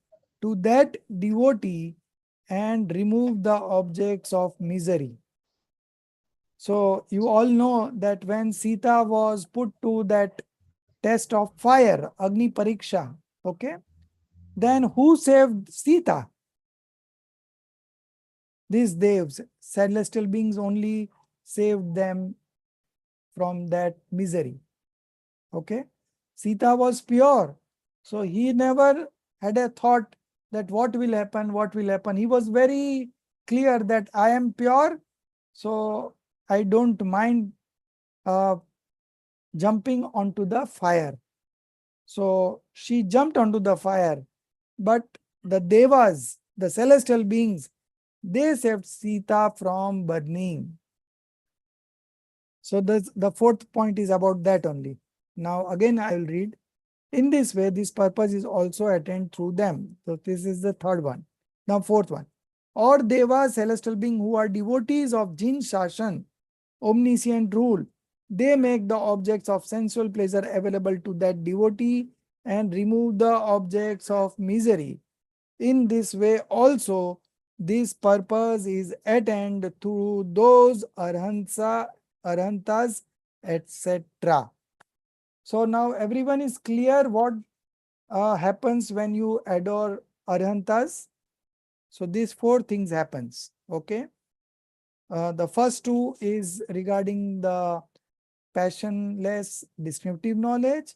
to that devotee and remove the objects of misery. So you all know that when Sita was put to that test of fire, Agni Pariksha, okay, then who saved Sita? These devs, celestial beings, only saved them from that misery. Okay. Sita was pure. So he never had a thought that what will happen, what will happen. He was very clear that I am pure, so I don't mind jumping onto the fire. So she jumped onto the fire, but the devas, the celestial beings, they saved Sita from burning. So the fourth point is about that only. Now again I will read. In this way, this purpose is also attained through them. So this is the third one. Now fourth one. Or devas, celestial beings who are devotees of Jin Shashan, omniscient rule, they make the objects of sensual pleasure available to that devotee and remove the objects of misery. In this way also, this purpose is attained through those arhantas, etc. So now everyone is clear what happens when you adore arhantas. So these 4 things happens. Okay. The first 2 is regarding the passionless descriptive knowledge.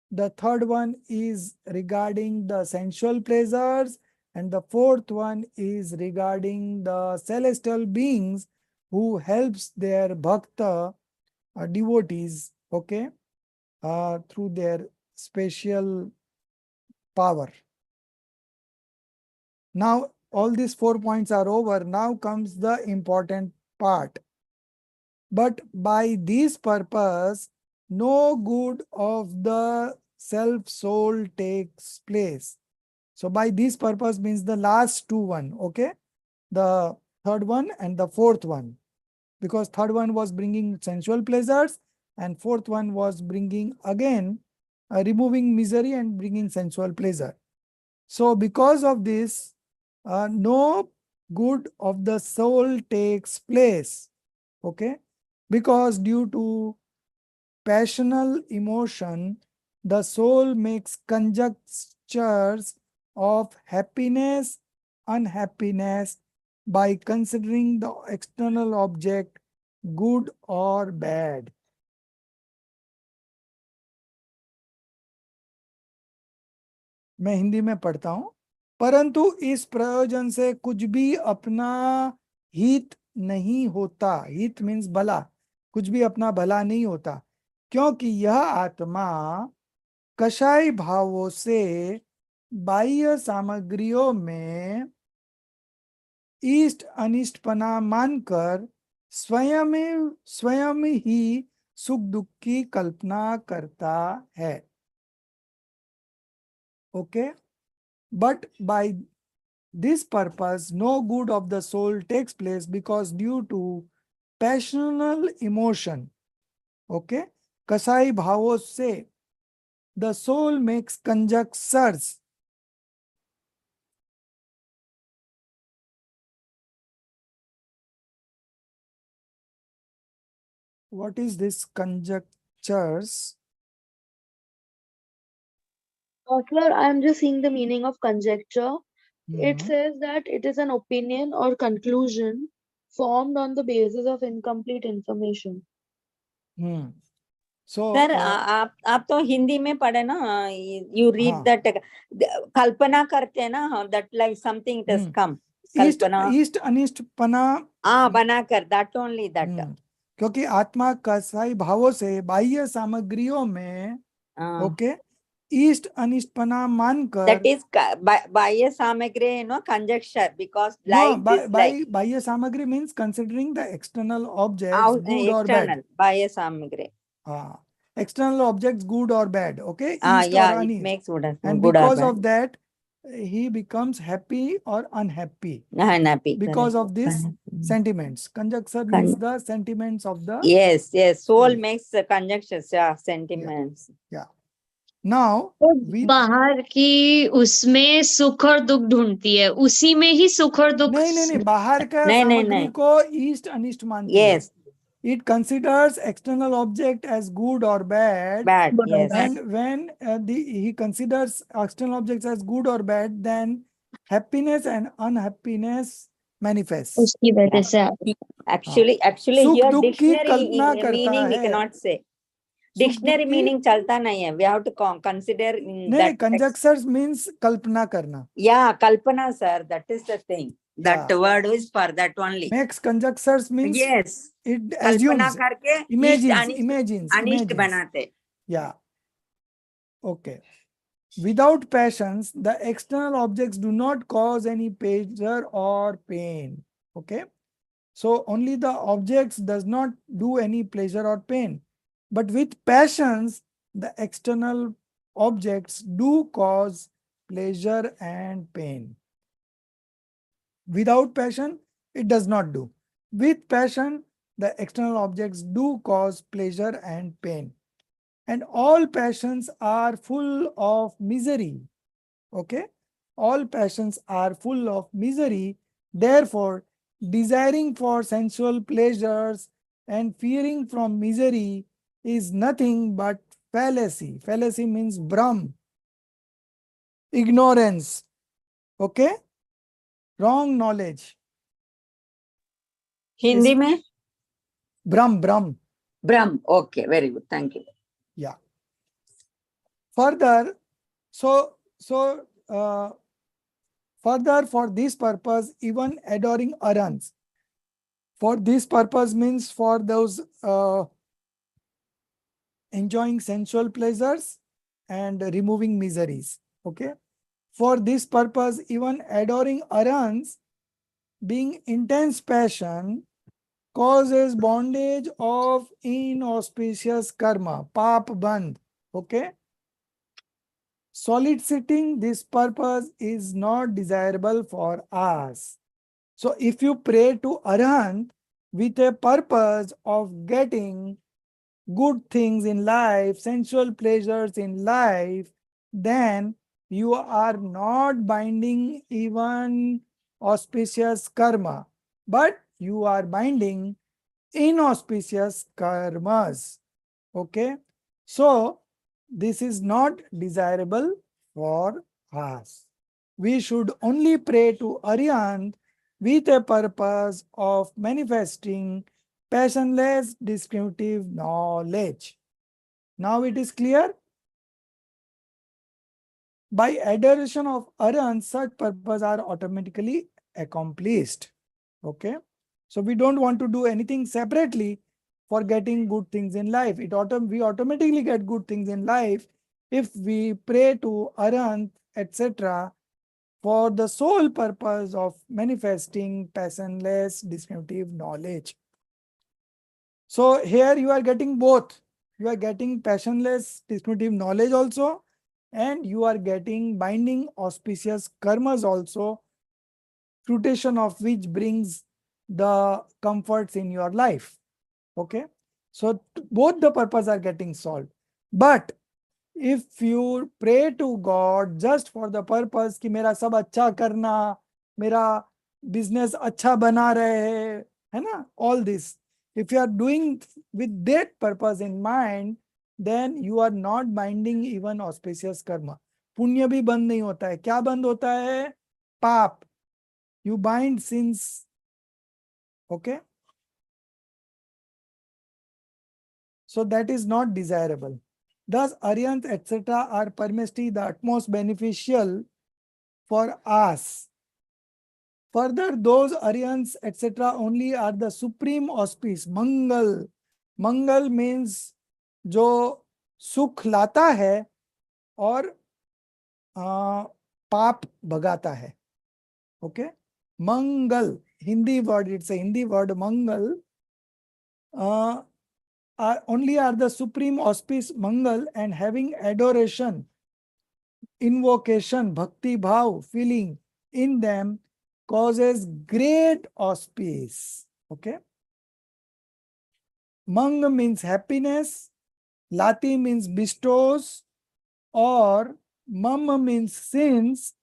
The third one is regarding the sensual pleasures. And the fourth one is regarding the celestial beings who helps their bhakta devotees, okay, through their special power. Now all these 4 points are over. Now comes the important part. But by this purpose, no good of the self-soul takes place. So by this purpose means the last 2 one, okay? The third one and the fourth one. Because third one was bringing sensual pleasures and fourth one was bringing again, removing misery and bringing sensual pleasure. So because of this, no good of the soul takes place, okay? Because due to passional emotion, the soul makes conjectures of happiness, unhappiness by considering the external object good or bad. मैं हिंदी में पढ़ता हूं, परंतु इस प्रयोजन से कुछ भी अपना हित नहीं होता. हित मीन्स भला, कुछ भी अपना भला नहीं होता, क्योंकि यह आत्मा कषाय भावों से बाह्य सामग्रियों में इष्ट अनिष्टपना मानकर स्वयं ही सुख दुख की कल्पना करता है. Okay, but by this purpose, no good of the soul takes place because due to passional emotion. Okay, kasai bhavo se the soul makes conjectures. What is this conjectures? Sir, I am just seeing the meaning of conjecture. It Mhm. says that it is an opinion or conclusion formed on the basis of incomplete information. Hmm. So, sir आप तो हिंदी में पढ़े ना, you read हाँ. That, कल्पना करते हैं ना, that like something it has come, कल्पना इष्ट अनिष्टपना बनाकर, दैट ओनली दैट. क्योंकि आत्मा कसाई भावों से बाह्य सामग्रियों में ओके इष्ट अनिष्टपना मानकर, that is bahya samagri, no conjecture, because like this, like bahya samagri means considering the external objects good और बैड. एक्सटर्नल बाह्य सामग्री, हाँ, external objects good or bad. Okay, east or yeah, it uneast, makes good and or because bad. of that he becomes happy or unhappy Unhappy, because correct. of this sentiments. Conjecture means the sentiments of the Yes, soul soul. makes conjectures, yeah, sentiments. Yeah. Now with बाहर की उसमें सुख और दुख ढूंढती है, उसी में ही सुख और दुख. नहीं, बाहर का नहीं, सामग्री को ईस्ट अनिष्ट मानती है. Yes, It considers external object as good or bad. bad, yes. And when he considers external objects as good or bad, then happiness and unhappiness manifests. उसकी वजह से Actually, सुख here दुख की dictionary कल्पना करता meaning we है. cannot say. सुख Dictionary दुख की meaning chalta nahi hai. We have to consider in नहीं, that. conjectures means कल्पना करना. Yeah, kalpana, sir. That is the thing. That Yeah. word is for that only. Makes conjectures means Yes. it Kalpana assumes, karke imagines. anisht banate. Yeah. Okay. Without passions, the external objects do not cause any pleasure or pain. Okay. So only the objects does not do any pleasure or pain. But with passions, the external objects do cause pleasure and pain. Without passion, it does not do. With passion, the external objects do cause pleasure and pain. And all passions are full of misery. Okay? All passions are full of misery. Therefore, desiring for sensual pleasures and fearing from misery is nothing but fallacy. Fallacy means brahm, ignorance. Okay? Wrong knowledge. Hindi mein? Brahm. Brahm. Okay, very good. Thank you. Yeah. Further, further, for this purpose, even adoring arhants. For this purpose means for those enjoying sensual pleasures and removing miseries. Okay. For this purpose, even adoring arhants, being intense passion, causes bondage of inauspicious karma, pap bandh. Okay. Soliciting this purpose is not desirable for us. So if you pray to Arhant with a purpose of getting good things in life, sensual pleasures in life, then you are not binding even auspicious karma, but you are binding inauspicious karmas. Okay. So this is not desirable for us. we should only pray to Arihant with a purpose of manifesting passionless discriminative knowledge. Now it is clear? By adoration of Arihant, such purposes are automatically accomplished. Okay? So we don't want to do anything separately for getting good things in life. We automatically get good things in life if we pray to Arihant, etc., for the sole purpose of manifesting passionless discriminative knowledge. So here you are getting both. You are getting passionless discriminative knowledge also, and you are getting binding auspicious karmas also, fruition of which brings the comforts in your life. Okay, so both the purposes are getting solved. But if you pray to God just for the purpose कि मेरा सब अच्छा करना, मेरा business अच्छा बना रहे, है ना, all this, if you are doing with that purpose in mind, then you are not binding even auspicious karma. पुण्य भी बंद नहीं होता है. क्या बंद होता है? पाप. You bind sins. Okay, so that is not desirable. Thus, Arihant, etc., are permissibly the utmost beneficial for us. Further, those Arihants, etc., only are the supreme auspice. Mangal. Mangal means जो सुख लाता है और पाप भगाता है. Okay? Mangal. Hindi word, it's a Hindi word, Mangal. Only are the supreme auspice Mangal, and having adoration, invocation, bhakti bhav, feeling in them causes great auspice. Okay. Mang means happiness, Lati means bestows, or Mam means sins,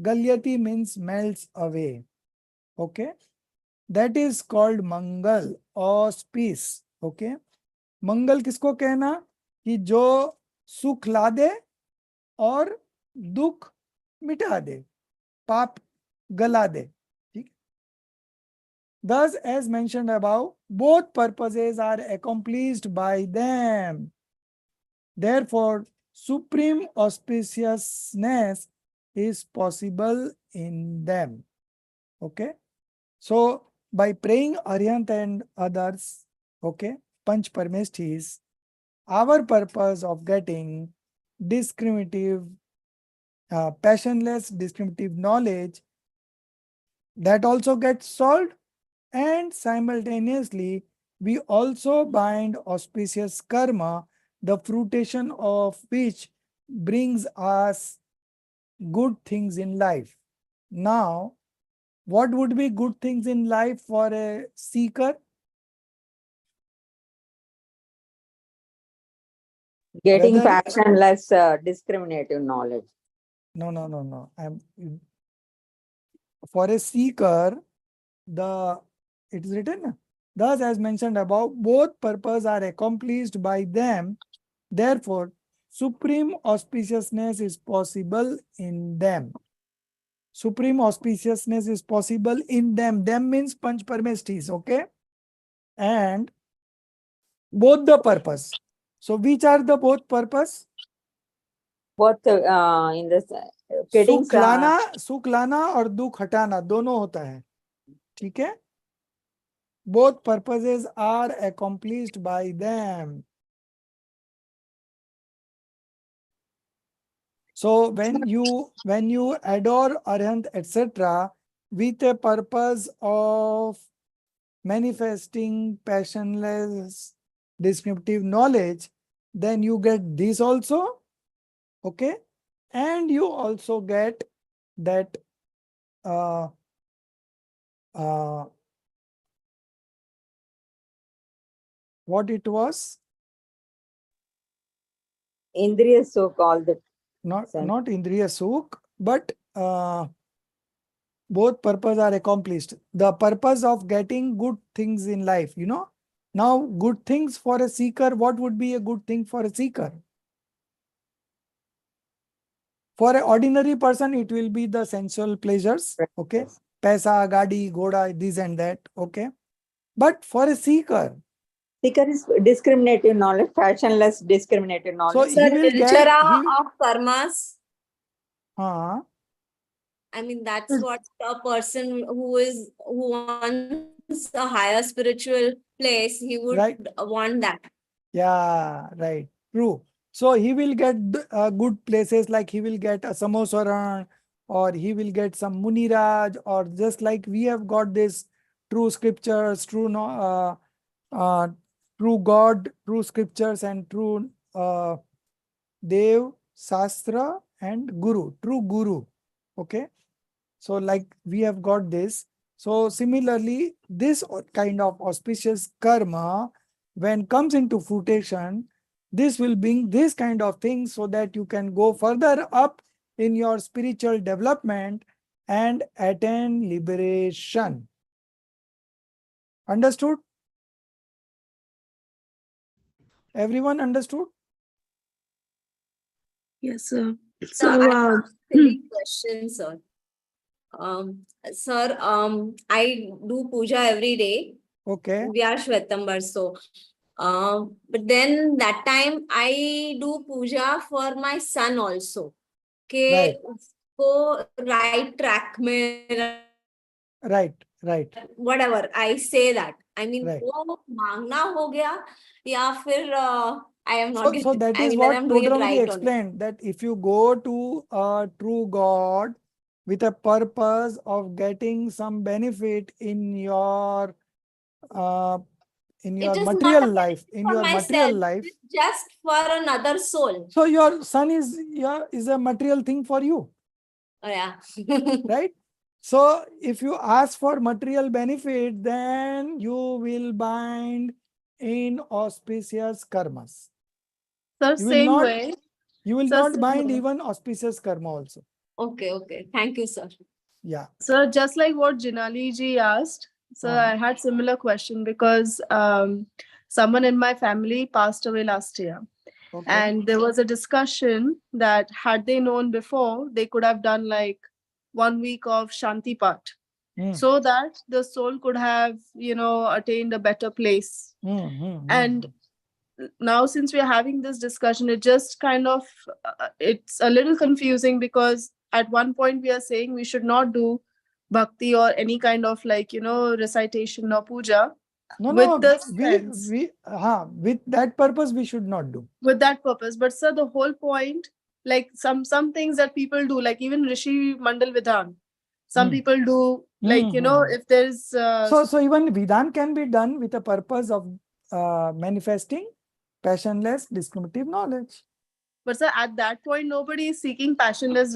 Galyati means melts away. Okay. That is called Mangal, auspice. Okay. मंगल किसको कहना? कि जो सुख ला दे और दुख मिटा दे, पाप गला दे. ठीक. Thus, as mentioned above, both purposes are accomplished by them. Therefore, supreme auspiciousness is possible in them. Okay. So, by praying Arihant and others, okay, Panch Parmeshthis, our purpose of getting discriminative, passionless discriminative knowledge, that also gets solved, and simultaneously we also bind auspicious karma, the fruition of which brings us good things in life. Now, what would be good things in life for a seeker? Getting Whether- passionless, discriminative knowledge. No. For a seeker, it is written, thus as mentioned above, both purposes are accomplished by them. Therefore, supreme auspiciousness is possible in them. Supreme auspiciousness is possible in them. Them means Panch Parmeshthis, okay? And both the purpose. So which are the both purpose? Both in this getting सुख लाना और दुख हटाना दोनों होता है. ठीक है? Both purposes are accomplished by them. So when you adore Arihant, etc., with a purpose of manifesting passionless descriptive knowledge, then you get this also, okay, and you also get that what it was, Indriya so called it. not Indriya Sukh, but both purposes are accomplished. The purpose of getting good things in life, you know. Now, good things for a seeker, what would be a good thing for a seeker? For an ordinary person, it will be the sensual pleasures. Okay. Paisa, gadi, ghoda, this and that. Okay. But for a seeker, Seeker is discriminative knowledge, fashionless discriminative knowledge. so Sir, he will get. Nirjara of karmas. I mean, that's Yes. what a person who wants a higher spiritual place, he would Right. want that. Yeah, right. True. So he will get good places, like he will get a Samosaran, or he will get some Muniraj, or just like we have got this true scriptures, true no, true God, true scriptures, and true Dev, Sastra, and Guru, true Guru. Okay. So like we have got this. So similarly, this kind of auspicious karma, when comes into fruition, this will bring this kind of things so that you can go further up in your spiritual development and attain liberation. Understood? Everyone understood? Yes, sir. Sir, So, I have a silly question, sir. Sir, I do puja every day. Okay. We are Shwetambar, so but then that time I do puja for my son also. Right. Okay, उसको right track में Right. Right. whatever I say that. I mean, Right. वो मांगना हो गया या फिर I am not So getting. that I is mean, whether what I'm doing it Todramaji right or not. explained, that if you go to a true God with a purpose of getting some benefit in your It is not material a life, in for your material myself, life. it's just for another soul. So your son is a material thing for you, Oh, yeah. right? So if you ask for material benefit, then you will bind in auspicious karmas. sir, You will same not, way. you will Sir, not same bind way. even auspicious karma also. Okay, okay. Thank you, sir. Yeah. So just like what Jinali ji asked, so I had similar question because someone in my family passed away last year. Okay. And there was a discussion that had they known before, they could have done like 1 week of Shanti Pat so that the soul could have, attained a better place. And now since we are having this discussion, it just kind of, it's a little confusing because at one point we are saying we should not do bhakti or any kind of recitation or puja. No, with no, the sense. with that purpose we should not do. With that purpose, but sir, the whole point, like some things that people do, like even Rishi Mandal Vidhan, some people do, like if there's So even Vidhan can be done with a purpose of manifesting passionless discriminative knowledge. but sir, at that point nobody is seeking passionless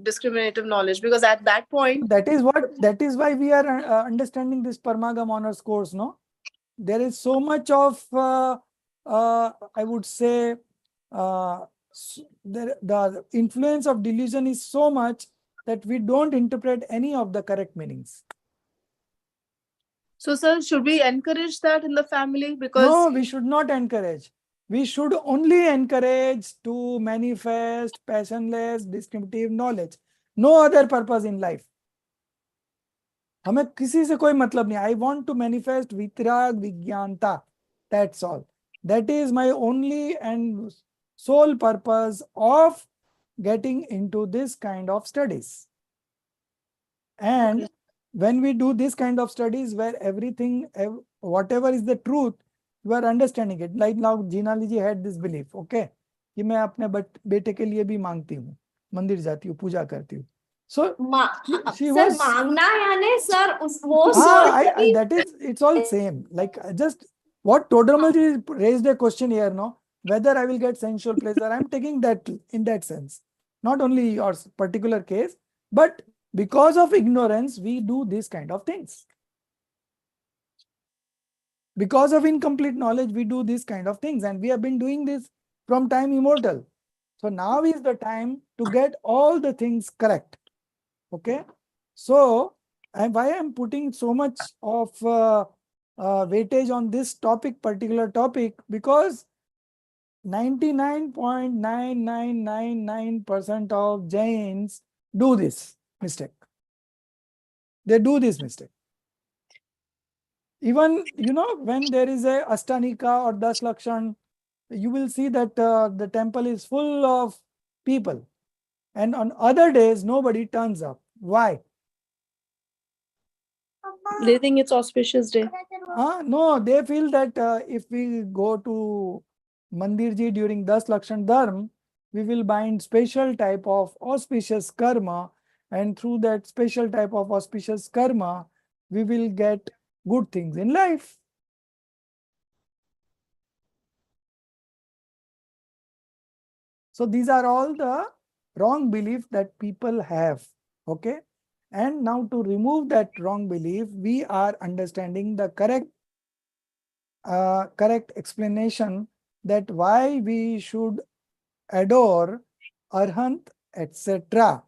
discriminative knowledge, because at that point That is why we are understanding this Parmagam honors course. No, there is so much of I would say the influence of delusion is so much that we don't interpret any of the correct meanings. So sir, should we encourage that in the family? Because no, we should not encourage. We should only encourage to manifest passionless discriminative knowledge. No other purpose in life. हमें किसी से कोई मतलब नहीं. I want to manifest vitrag vigyanta. That's all. That is my only and sole purpose of getting into this kind of studies. And when we do this kind of studies where everything, whatever is the truth, you are understanding it. Like now Jinali ji had this belief, okay, कि मैं अपने बेटे के लिए भी मांगती हूँ, मंदिर जाती हूँ, पूजा करती हूँ. So she sir, was मांगना यानी sir वो soul that is, it's all same. Like just what Todramalji raised a question here, no, whether I will get sensual pleasure. I'm taking that in that sense, not only your particular case, but because of ignorance, we do this kind of things. Because of incomplete knowledge, we do this kind of things, and we have been doing this from time immortal. So now is the time to get all the things correct. Okay. So, and why I'm putting so much of weightage on this topic, particular topic, because 99.9999% of Jains do this mistake. They do this mistake. Even, when there is a Ashtanika or Das Lakshan, you will see that the temple is full of people. And on other days, nobody turns up. Why? They think it's auspicious day. No, they feel that if we go to Mandirji during Das Lakshan Dharm, we will bind special type of auspicious karma, and through that special type of auspicious karma, we will get good things in life. So these are all the wrong belief that people have. Okay. And now to remove that wrong belief, we are understanding the correct explanation that why we should adore Arhant, etc.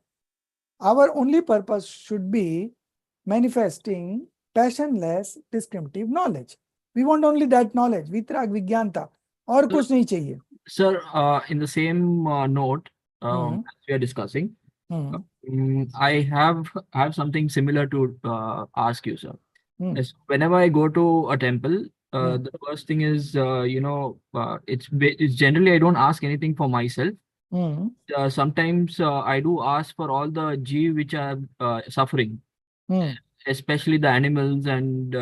Our only purpose should be manifesting passionless discriminative knowledge. We want only that knowledge, vitrag vigyanta, और कुछ नहीं चाहिए. Sir, in the same note, as we are discussing, I have something similar to ask you, sir. Yes, whenever I go to a temple, the first thing is, it's generally I don't ask anything for myself. Sometimes I do ask for all the G which are suffering, especially the animals and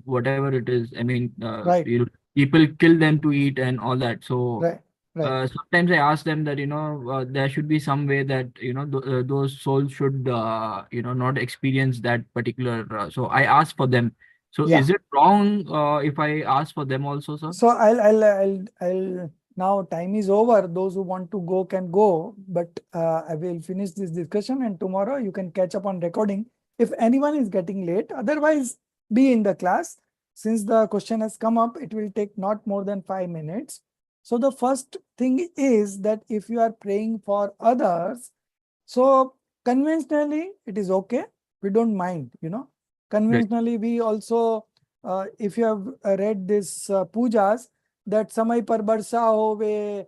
whatever it is. I mean, Right. People kill them to eat and all that. So Right. Right. sometimes I ask them that there should be some way that those souls should not experience that particular. So I ask for them. So Yeah. is it wrong if I ask for them also, sir? So I'll now time is over. Those who want to go can go, but I will finish this discussion, and tomorrow you can catch up on recording if anyone is getting late. Otherwise, be in the class. Since the question has come up, it will take not more than 5 minutes. So the first thing is that if you are praying for others, so conventionally it is okay. We don't mind, Conventionally, we also, if you have read this pujas, that samay par barsa hove,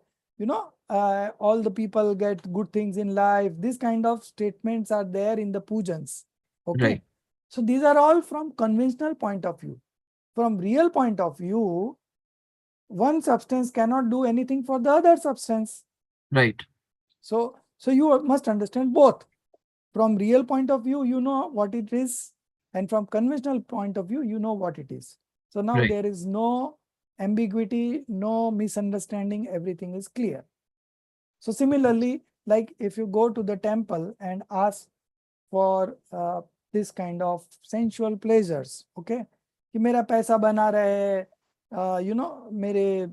all the people get good things in life. These kind of statements are there in the pujans. Okay. Right. So these are all from conventional point of view. From real point of view, one substance cannot do anything for the other substance. Right. So you must understand both. From real point of view, you know what it is. And from conventional point of view, you know what it is. So now Right. there is no ambiguity, no misunderstanding, everything is clear. So similarly, like if you go to the temple and ask for this kind of sensual pleasures, okay? कि मेरा पैसा बना रहे, मेरे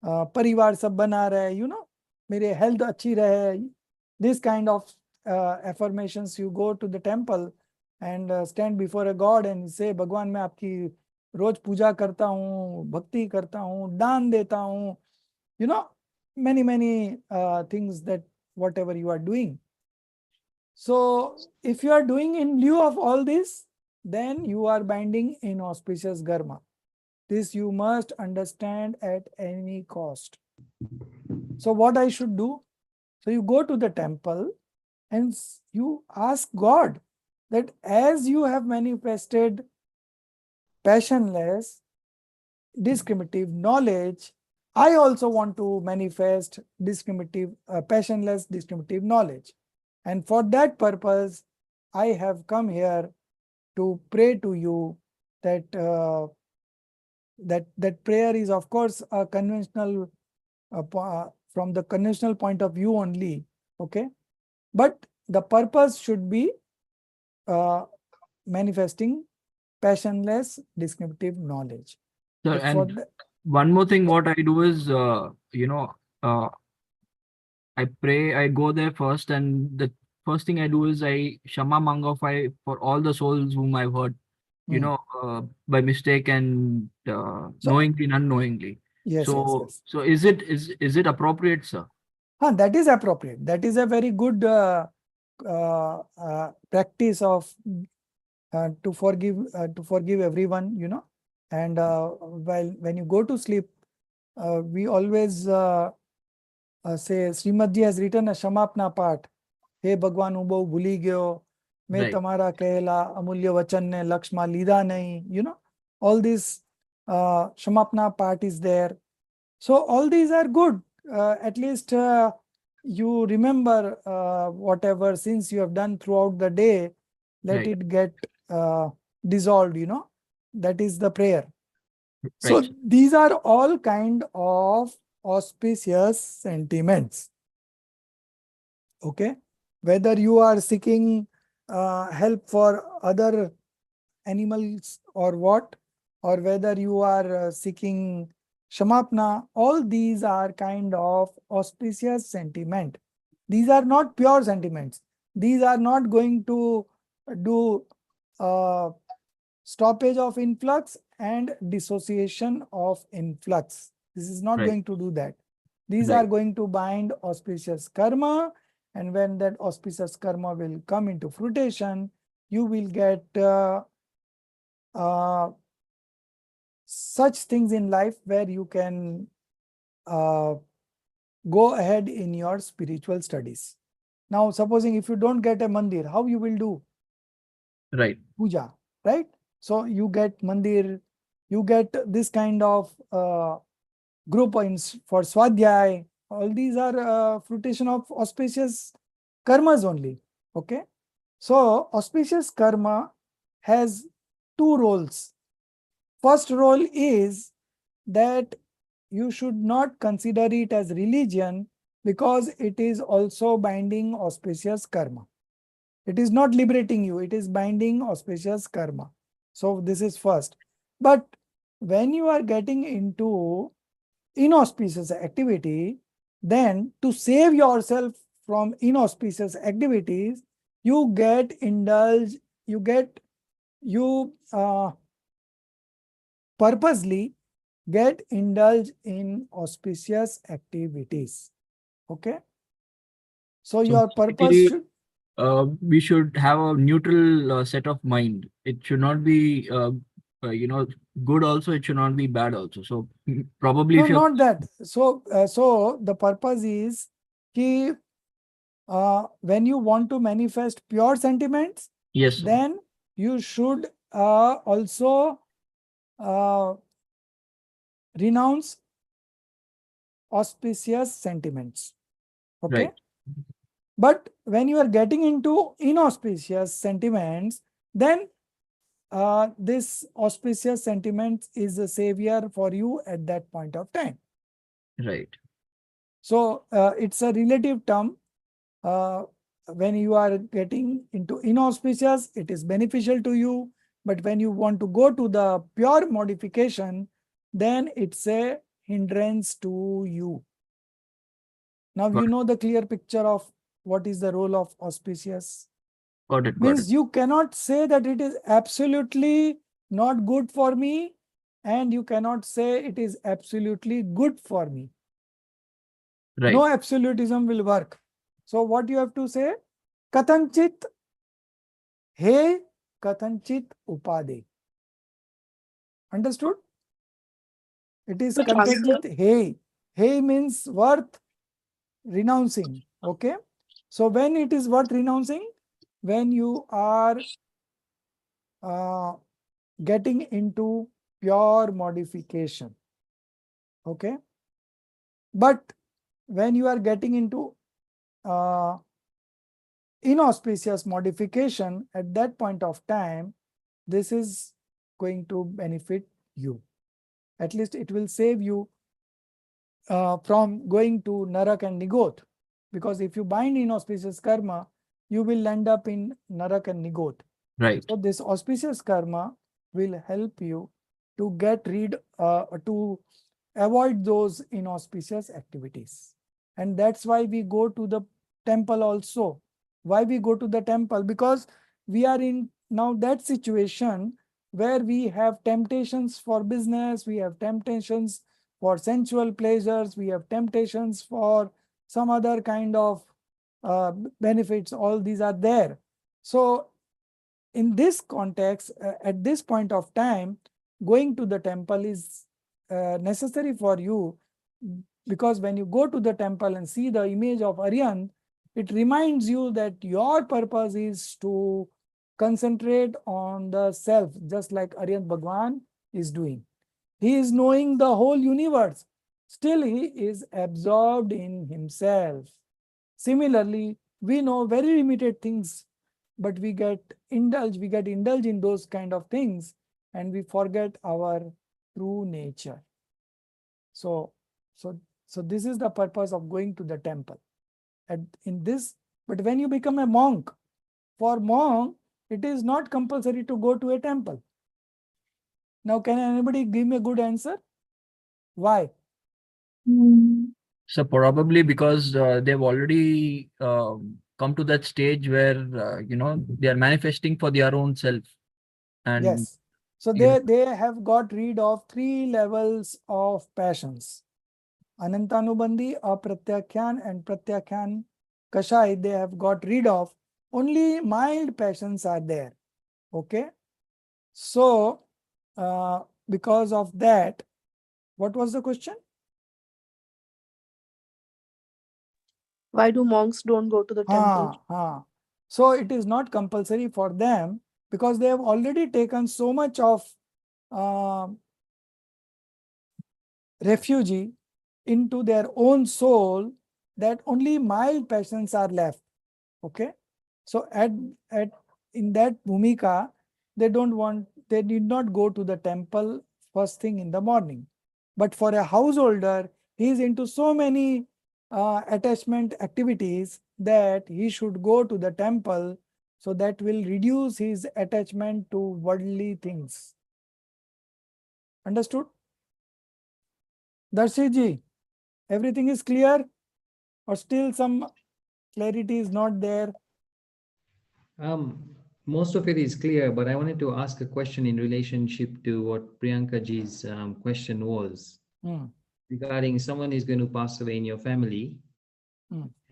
परिवार सब बना रहे, मेरे health अच्छी रहे. This kind of affirmations, you go to the temple and stand before a god and say, भगवान मैं आपकी रोज पूजा करता हूँ, भक्ति करता हूँ, दान देता हूँ, many things that whatever you are doing. So if you are doing in lieu of all this, then you are binding inauspicious karma. This you must understand at any cost. So what I should do? So you go to the temple and you ask God that as you have manifested passionless, discriminative knowledge, I also want to manifest discriminative, passionless, discriminative knowledge. And for that purpose, I have come here to pray to you that that prayer is, of course, a conventional, from the conventional point of view only, okay? But the purpose should be manifesting passionless, discriminative knowledge. Sir, But for and one more thing, what I do is, I pray, I go there first, and the first thing I do is I Shama Mangafai for all the souls whom I've hurt, by mistake and knowingly and unknowingly. yes, yes. So is it appropriate, sir? That is appropriate. That is a very good practice of to forgive everyone, and when you go to sleep, we always say, Srimadji has written a Shamapna part. Hey Bhagwan, હું બહુ ભૂલી ગયો, મેં Right. તમારા કહેલા અમૂલ્ય વચનને લક્ષમાં લીધા નહીં. You know, all this Shamapna part is there. So all these are good. At least you remember whatever sins you have done throughout the day, let Right. it get dissolved, you know. That is the prayer. So Right. these are all kind of auspicious sentiments. Okay. Whether you are seeking help for other animals or what, or whether you are seeking Shamapna, all these are kind of auspicious sentiment. These are not pure sentiments. These are not going to do stoppage of influx and dissociation of influx. This is not Right. going to do that. These Right. are going to bind auspicious karma, and when that auspicious karma will come into fruition, you will get such things in life where you can go ahead in your spiritual studies. Now, supposing if you don't get a mandir, how you will do Right. puja, right? So you get mandir, you get this kind of group for swadhyay. All these are fruition of auspicious karmas only. Okay. So auspicious karma has two roles. First role is that you should not consider it as religion because it is also binding auspicious karma. It is not liberating you, it is binding auspicious karma. So this is first. But when you are getting into inauspicious activity, then to save yourself from inauspicious activities, you get indulged, you purposely get indulged in auspicious activities. Okay. So your purpose basically, should, we should have a neutral set of mind. It should not be, good also. It should not be bad also. So probably no, if you're not that. So, so the purpose is ki, when you want to manifest pure sentiments, yes, sir. then you should also renounce auspicious sentiments. Okay. Right. But when you are getting into inauspicious sentiments, then this auspicious sentiment is a savior for you at that point of time. Right. So it's a relative term. When you are getting into inauspicious, it is beneficial to you. But when you want to go to the pure modification, then it's a hindrance to you. Now Got you it. know the clear picture of what is the role of auspicious. Got it. Got Means it. you cannot say that it is absolutely not good for me, and you cannot say it is absolutely good for me. Right. No absolutism will work. So what you have to say? Katanchit he katanchit upade. Understood? It is Good katanchit he. He means worth renouncing. Okay. So when it is worth renouncing, when you are getting into pure modification. Okay. But when you are getting into inauspicious modification, at that point of time, this is going to benefit you. At least it will save you from going to Narak and Nigot. Because if you bind inauspicious karma, you will end up in Narak and Nigot. Right. So this auspicious karma will help you to get rid, to avoid those inauspicious activities. And that's why we go to the temple also. Why we go to the temple? Because we are in now that situation where we have temptations for business, we have temptations for sensual pleasures, we have temptations for some other kind of benefits. All these are there. So in this context, at this point of time, going to the temple is necessary for you because when you go to the temple and see the image of Aryan, it reminds you that your purpose is to concentrate on the self, just like Aryan Bhagwan is doing. He is knowing the whole universe. Still, he is absorbed in himself. Similarly, we know very limited things, but we get indulged in those kind of things, and we forget our true nature. So this is the purpose of going to the temple. But when you become a monk, for monk, it is not compulsory to go to a temple. Now, can anybody give me a good answer? Why? So probably because they've already come to that stage where they are manifesting for their own self. And yes. So they have got rid of 3 levels of passions. Anantanubandhi, Apratyakhyan, and Pratyakhyan Kashai, they have got rid of. Only mild passions are there. Okay. So, because of that, what was the question? Why do monks don't go to the temple? So it is not compulsory for them because they have already taken so much of refuge into their own soul that only mild passions are left. Okay. So in that bhumika, they did not go to the temple first thing in the morning. But for a householder, he is into so many attachment activities that he should go to the temple, so that will reduce his attachment to worldly things. Understood? Darshiji, everything is clear, or still some clarity is not there? Most of it is clear, but I wanted to ask a question in relationship to what Priyanka ji's question was regarding someone is going to pass away in your family,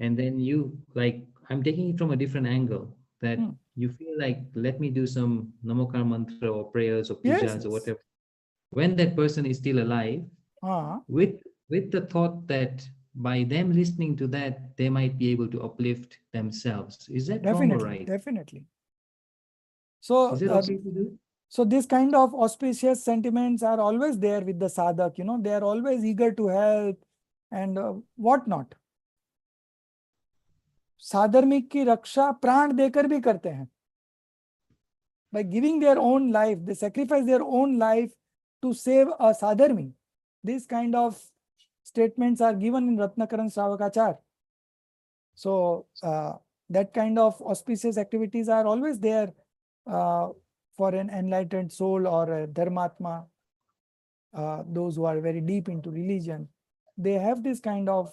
and then you, like, I'm taking it from a different angle, that you feel like, let me do some Namokar mantra or prayers or pujas or whatever. When that person is still alive, with the thought that by them listening to that, they might be able to uplift themselves. Is that wrong or right? Definitely. So, is it okay to do? So this kind of auspicious sentiments are always there with the sadhak, they are always eager to help and whatnot. साधर्मिक की रक्षा प्राण देकर भी करते हैं. By giving their own life, they sacrifice their own life to save a sadharmi. These kind of statements are given in Ratnakaran Shravakachar. So that kind of auspicious activities are always there for an enlightened soul or a dharmatma, those who are very deep into religion. They have this kind of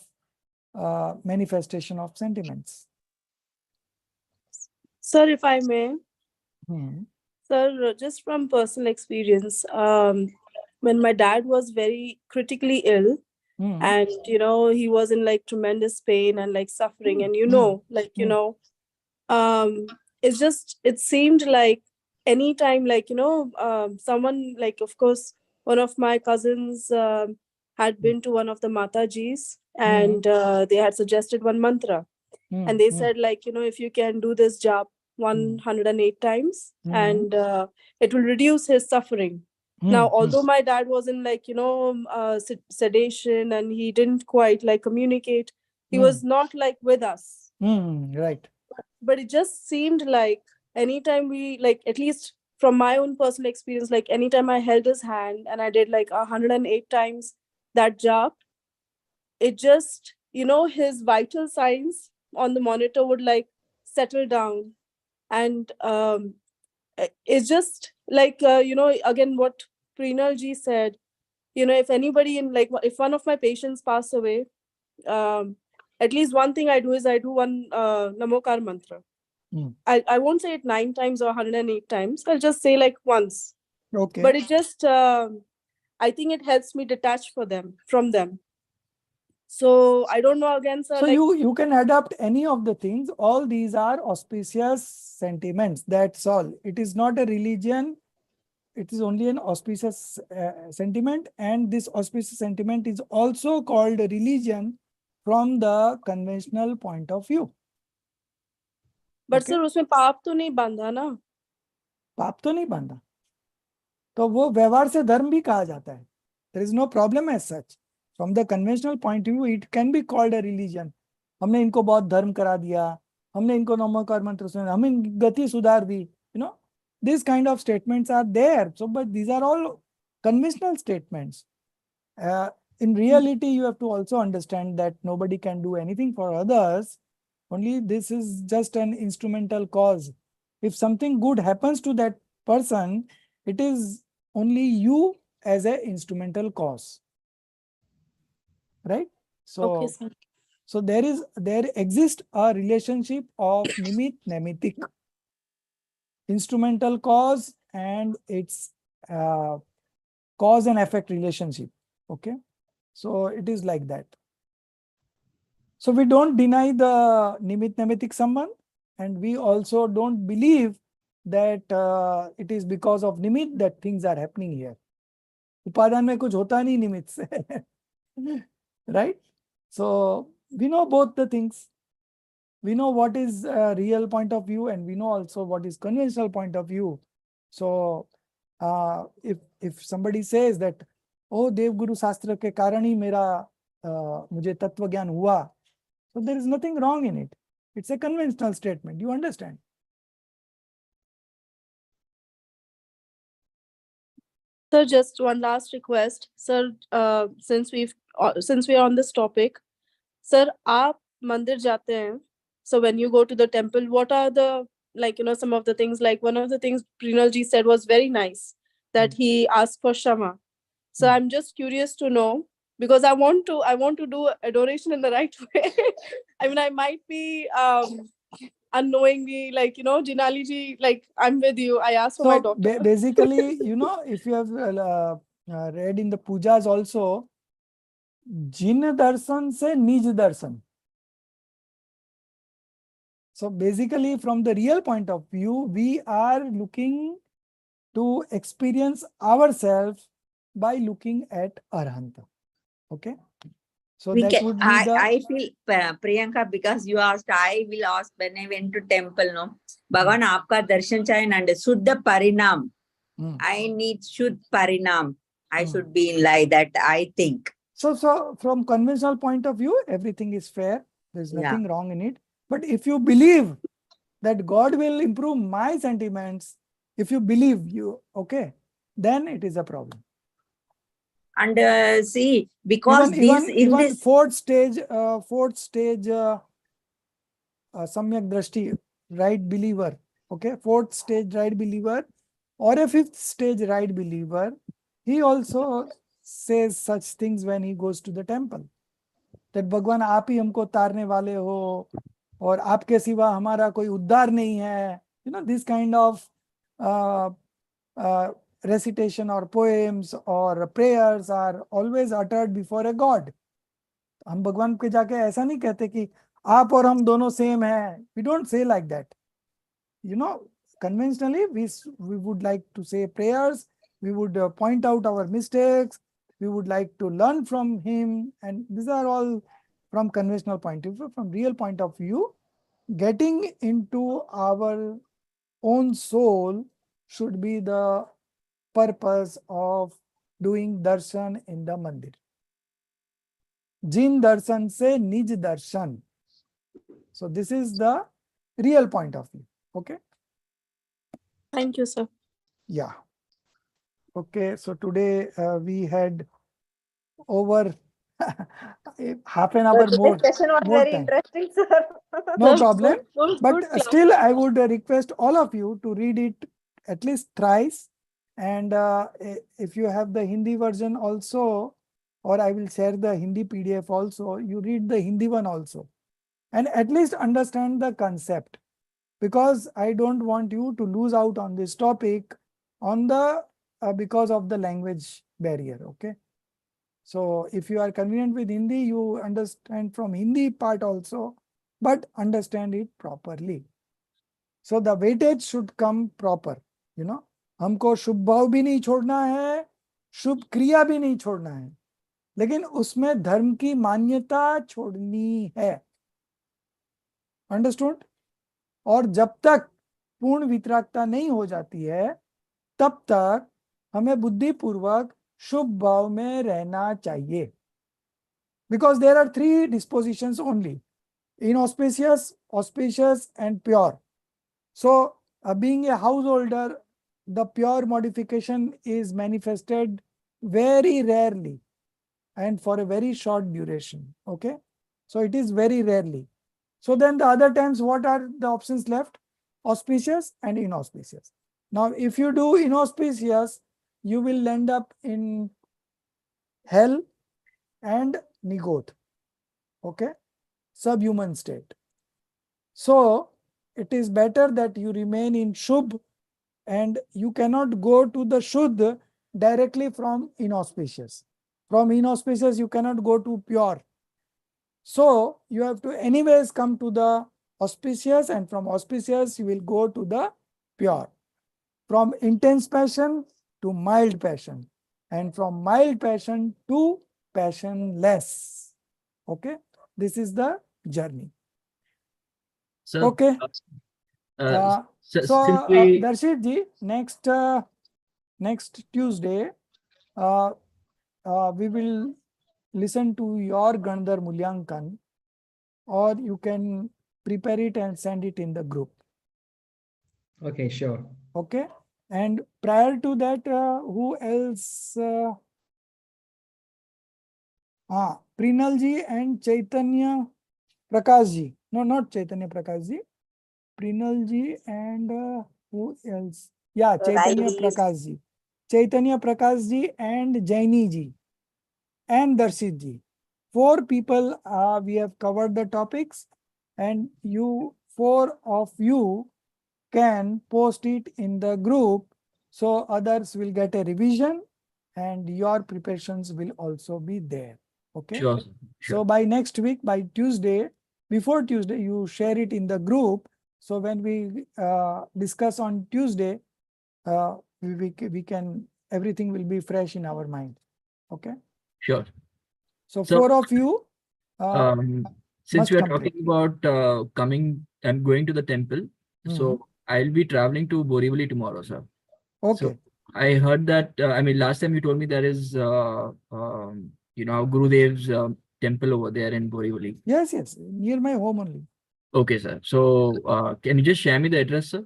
manifestation of sentiments. Sir, if I may. Sir, just from personal experience, when my dad was very critically ill, and he was in like tremendous pain and like suffering, and it seemed like anytime, like someone, like, of course, one of my cousins had been to one of the Matajis, and they had suggested one mantra, and they said, like, if you can do this job 108 times, and it will reduce his suffering. Now, although my dad was in like, sedation, and he didn't quite like communicate, he was not like with us. Right. But it just seemed like anytime we, like, at least from my own personal experience, like anytime I held his hand and I did like 108 times that job, it just, his vital signs on the monitor would like settle down. And it's just like, again, what Prinal ji said, if anybody in, like, if one of my patients pass away, at least one thing I do is I do one Namokar mantra. I won't say it 9 times or 108 times. I'll just say like once. Okay. But it just, I think it helps me detach from them. So I don't know, again, sir. So like, you can adapt any of the things. All these are auspicious sentiments. That's all. It is not a religion it is only an auspicious sentiment, and this auspicious sentiment is also called religion from the conventional point of view. But Okay? sir, उसमें पाप तो नहीं बांधा ना? पाप तो नहीं बांधा, तो वो व्यवहार से धर्म भी कहा जाता है. There is no problem as such. From the conventional point of view, it can be called a religion. हमने इनको बहुत धर्म करा दिया, हमने इनको नमोकार मंत्र सुना, हमें गति सुधार दी. You know, these kind of statements are there. So, but these are all conventional statements. In reality, you have to also understand that nobody can do anything for others. Only this is just an instrumental cause. If something good happens to that person, it is only you as an instrumental cause. Right? Okay, So, sir. so there exists a relationship of nimit nemitic, instrumental cause and its cause and effect relationship. Okay, so it is like that. So we don't deny the nimit nemitic sambandh, and we also don't believe that it is because of nimit that things are happening here. उपादान में कुछ होता नहीं निमित्त से. Right? So we know both the things. We know what is a real point of view, and we know also what is conventional point of view. So if somebody says that, oh, Devguru Shastra के कारण ही मेरा मुझे तत्व ज्ञान हुआ, so there is nothing wrong in it. It's a conventional statement. You understand? Sir, just one last request. Sir, since we are on this topic, sir, आप मंदिर जाते हैं. So when you go to the temple, what are the, like, you know, some of the things, like one of the things Prinal ji said was very nice, that he asked for Shama. So I'm just curious to know, because I want to do adoration in the right way. I mean, I might be unknowingly, like, you know, Jinali ji, like, I'm with you. I asked for my daughter. Basically, you know, if you have read in the pujas also, jin darshan se nij darshan. So basically, from the real point of view, we are looking to experience ourselves by looking at Arhanta. Okay? So We that can, would be the... I feel, Priyanka, because you asked, I will ask when I went to temple, no? Bhagavan, aapka darshan chahin and Shuddha Parinam. I need Shuddha Parinam. I should be in like that, I think. So from conventional point of view, everything is fair. There's nothing wrong in it. But if you believe that God will improve my sentiments, if you believe okay, then it is a problem. And see, because even fourth stage samyak drashti, right believer, okay, fourth stage right believer, or a fifth stage right believer, he also says such things when he goes to the temple, that Bhagwan आप ही हमको तारने वाले हो, और आपके सिवा हमारा कोई उद्धार नहीं है. You know, this kind of recitation or poems or prayers are always uttered before a god. हम भगवान के जाके ऐसा नहीं कहते कि आप और हम दोनों सेम हैं. We don't say like that. You know, conventionally we would like to say prayers. We would point out our mistakes. We would like to learn from him, and these are all from conventional point of view. From real point of view, getting into our own soul should be the purpose of doing darshan in the mandir. Jin darshan se nij darshan. So this is the real point of view. Okay. Thank you, sir. Yeah. Okay. So today we had over half an hour more. Discussion was more very time. interesting, sir. No Sir, problem. good But class. still, I would request all of you to read it at least thrice. And if you have the Hindi version also, or I will share the Hindi PDF also, you read the Hindi one also. And at least understand the concept. Because I don't want you to lose out on this topic on the because of the language barrier. Okay. So if you are convenient with Hindi, you understand from Hindi part also, but understand it properly. So the weightage should come proper, you know. हमको शुभ भाव भी नहीं छोड़ना है, शुभ क्रिया भी नहीं छोड़ना है, लेकिन उसमें धर्म की मान्यता छोड़नी है। अंडरस्टूड? और जब तक पूर्ण वितरागता नहीं हो जाती है तब तक हमें बुद्धिपूर्वक शुभ भाव में रहना चाहिए। Because there are 3 dispositions only: inauspicious, auspicious and pure. So being a householder, the pure modification is manifested very rarely and for a very short duration. Okay, so it is very rarely. So then the other times, what are the options left? Auspicious and inauspicious. Now if you do inauspicious, you will end up in hell and nigot. Okay, subhuman state. So it is better that you remain in Shubh, and you cannot go to the Shuddh directly from inauspicious. From inauspicious, you cannot go to pure. So you have to anyways come to the auspicious, and from auspicious, you will go to the pure. From intense passion to mild passion, and from mild passion to passionless. Okay, this is the journey. Sir, Okay. since So, we Darshit ji, next Tuesday, we will listen to your Gandhar Mulyankan, or you can prepare it and send it in the group. Okay, sure. Okay. And prior to that, who else? Prinal ji and Chaitanya Prakash ji. No, not Chaitanya Prakash ji. Prinal ji and who else? Yeah, Chaitanya Prakash ji. Chaitanya Prakash ji and Jaini ji and Darshit ji. 4 people, we have covered the topics, and you 4 of you can post it in the group, so others will get a revision and your preparations will also be there. Okay. sure, So sure. by next week, by Tuesday, before Tuesday, you share it in the group. So when we discuss on Tuesday, we can, everything will be fresh in our mind. Okay. Sure. So So, 4 of you since must we are complete. talking about coming and going to the temple, so I'll be traveling to Borivali tomorrow, sir. Okay. So I heard that, I mean, last time you told me there is, you know, Gurudev's temple over there in Borivali. Yes, yes, near my home only. Okay, sir. So can you just share me the address, sir?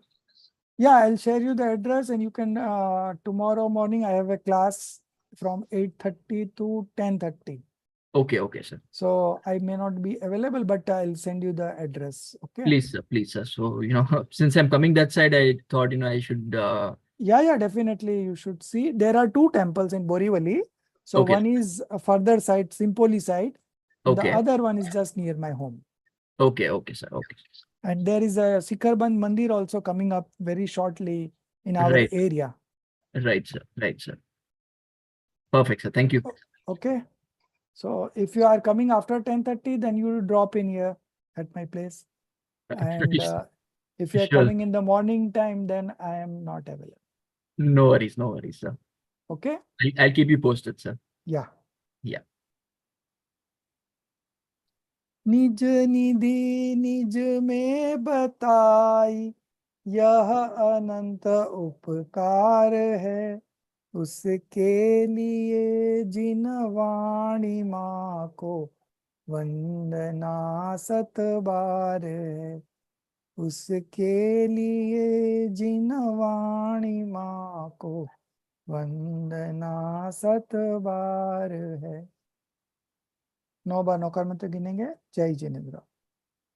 Yeah, I'll share you the address, and you can, tomorrow morning I have a class from 8:30 to 10:30. Okay, okay, sir. So I may not be available, but I'll send you the address. Okay. Please, sir. Please, sir. So, you know, since I'm coming that side, I thought, you know, I should. Yeah, definitely. You should see. There are 2 temples in Borivali. So Okay. one is a further side, Simpoli side. And the Okay. other one is just near my home. Okay, okay, sir. Okay. And there is a Sikharband Mandir also coming up very shortly in our Right. area. Right, sir. Right, sir. Perfect, sir. Thank you. Okay. So if you are coming after 10:30, then you will drop in here at my place. And if you are Sure. coming in the morning time, then I am not available. No worries, sir. Okay. I'll keep you posted, sir. Yeah. Yeah. निज निधि निज में बताई, यह अनंत उपकार है, उसके लिए जिन वाणी माँ को वंदना 7 बार है, उसके लिए जिन वाणी माँ को वंदना 7 बार है। 9 बार नौकर में तो गिनेंगे। जय जिनेन्द्र।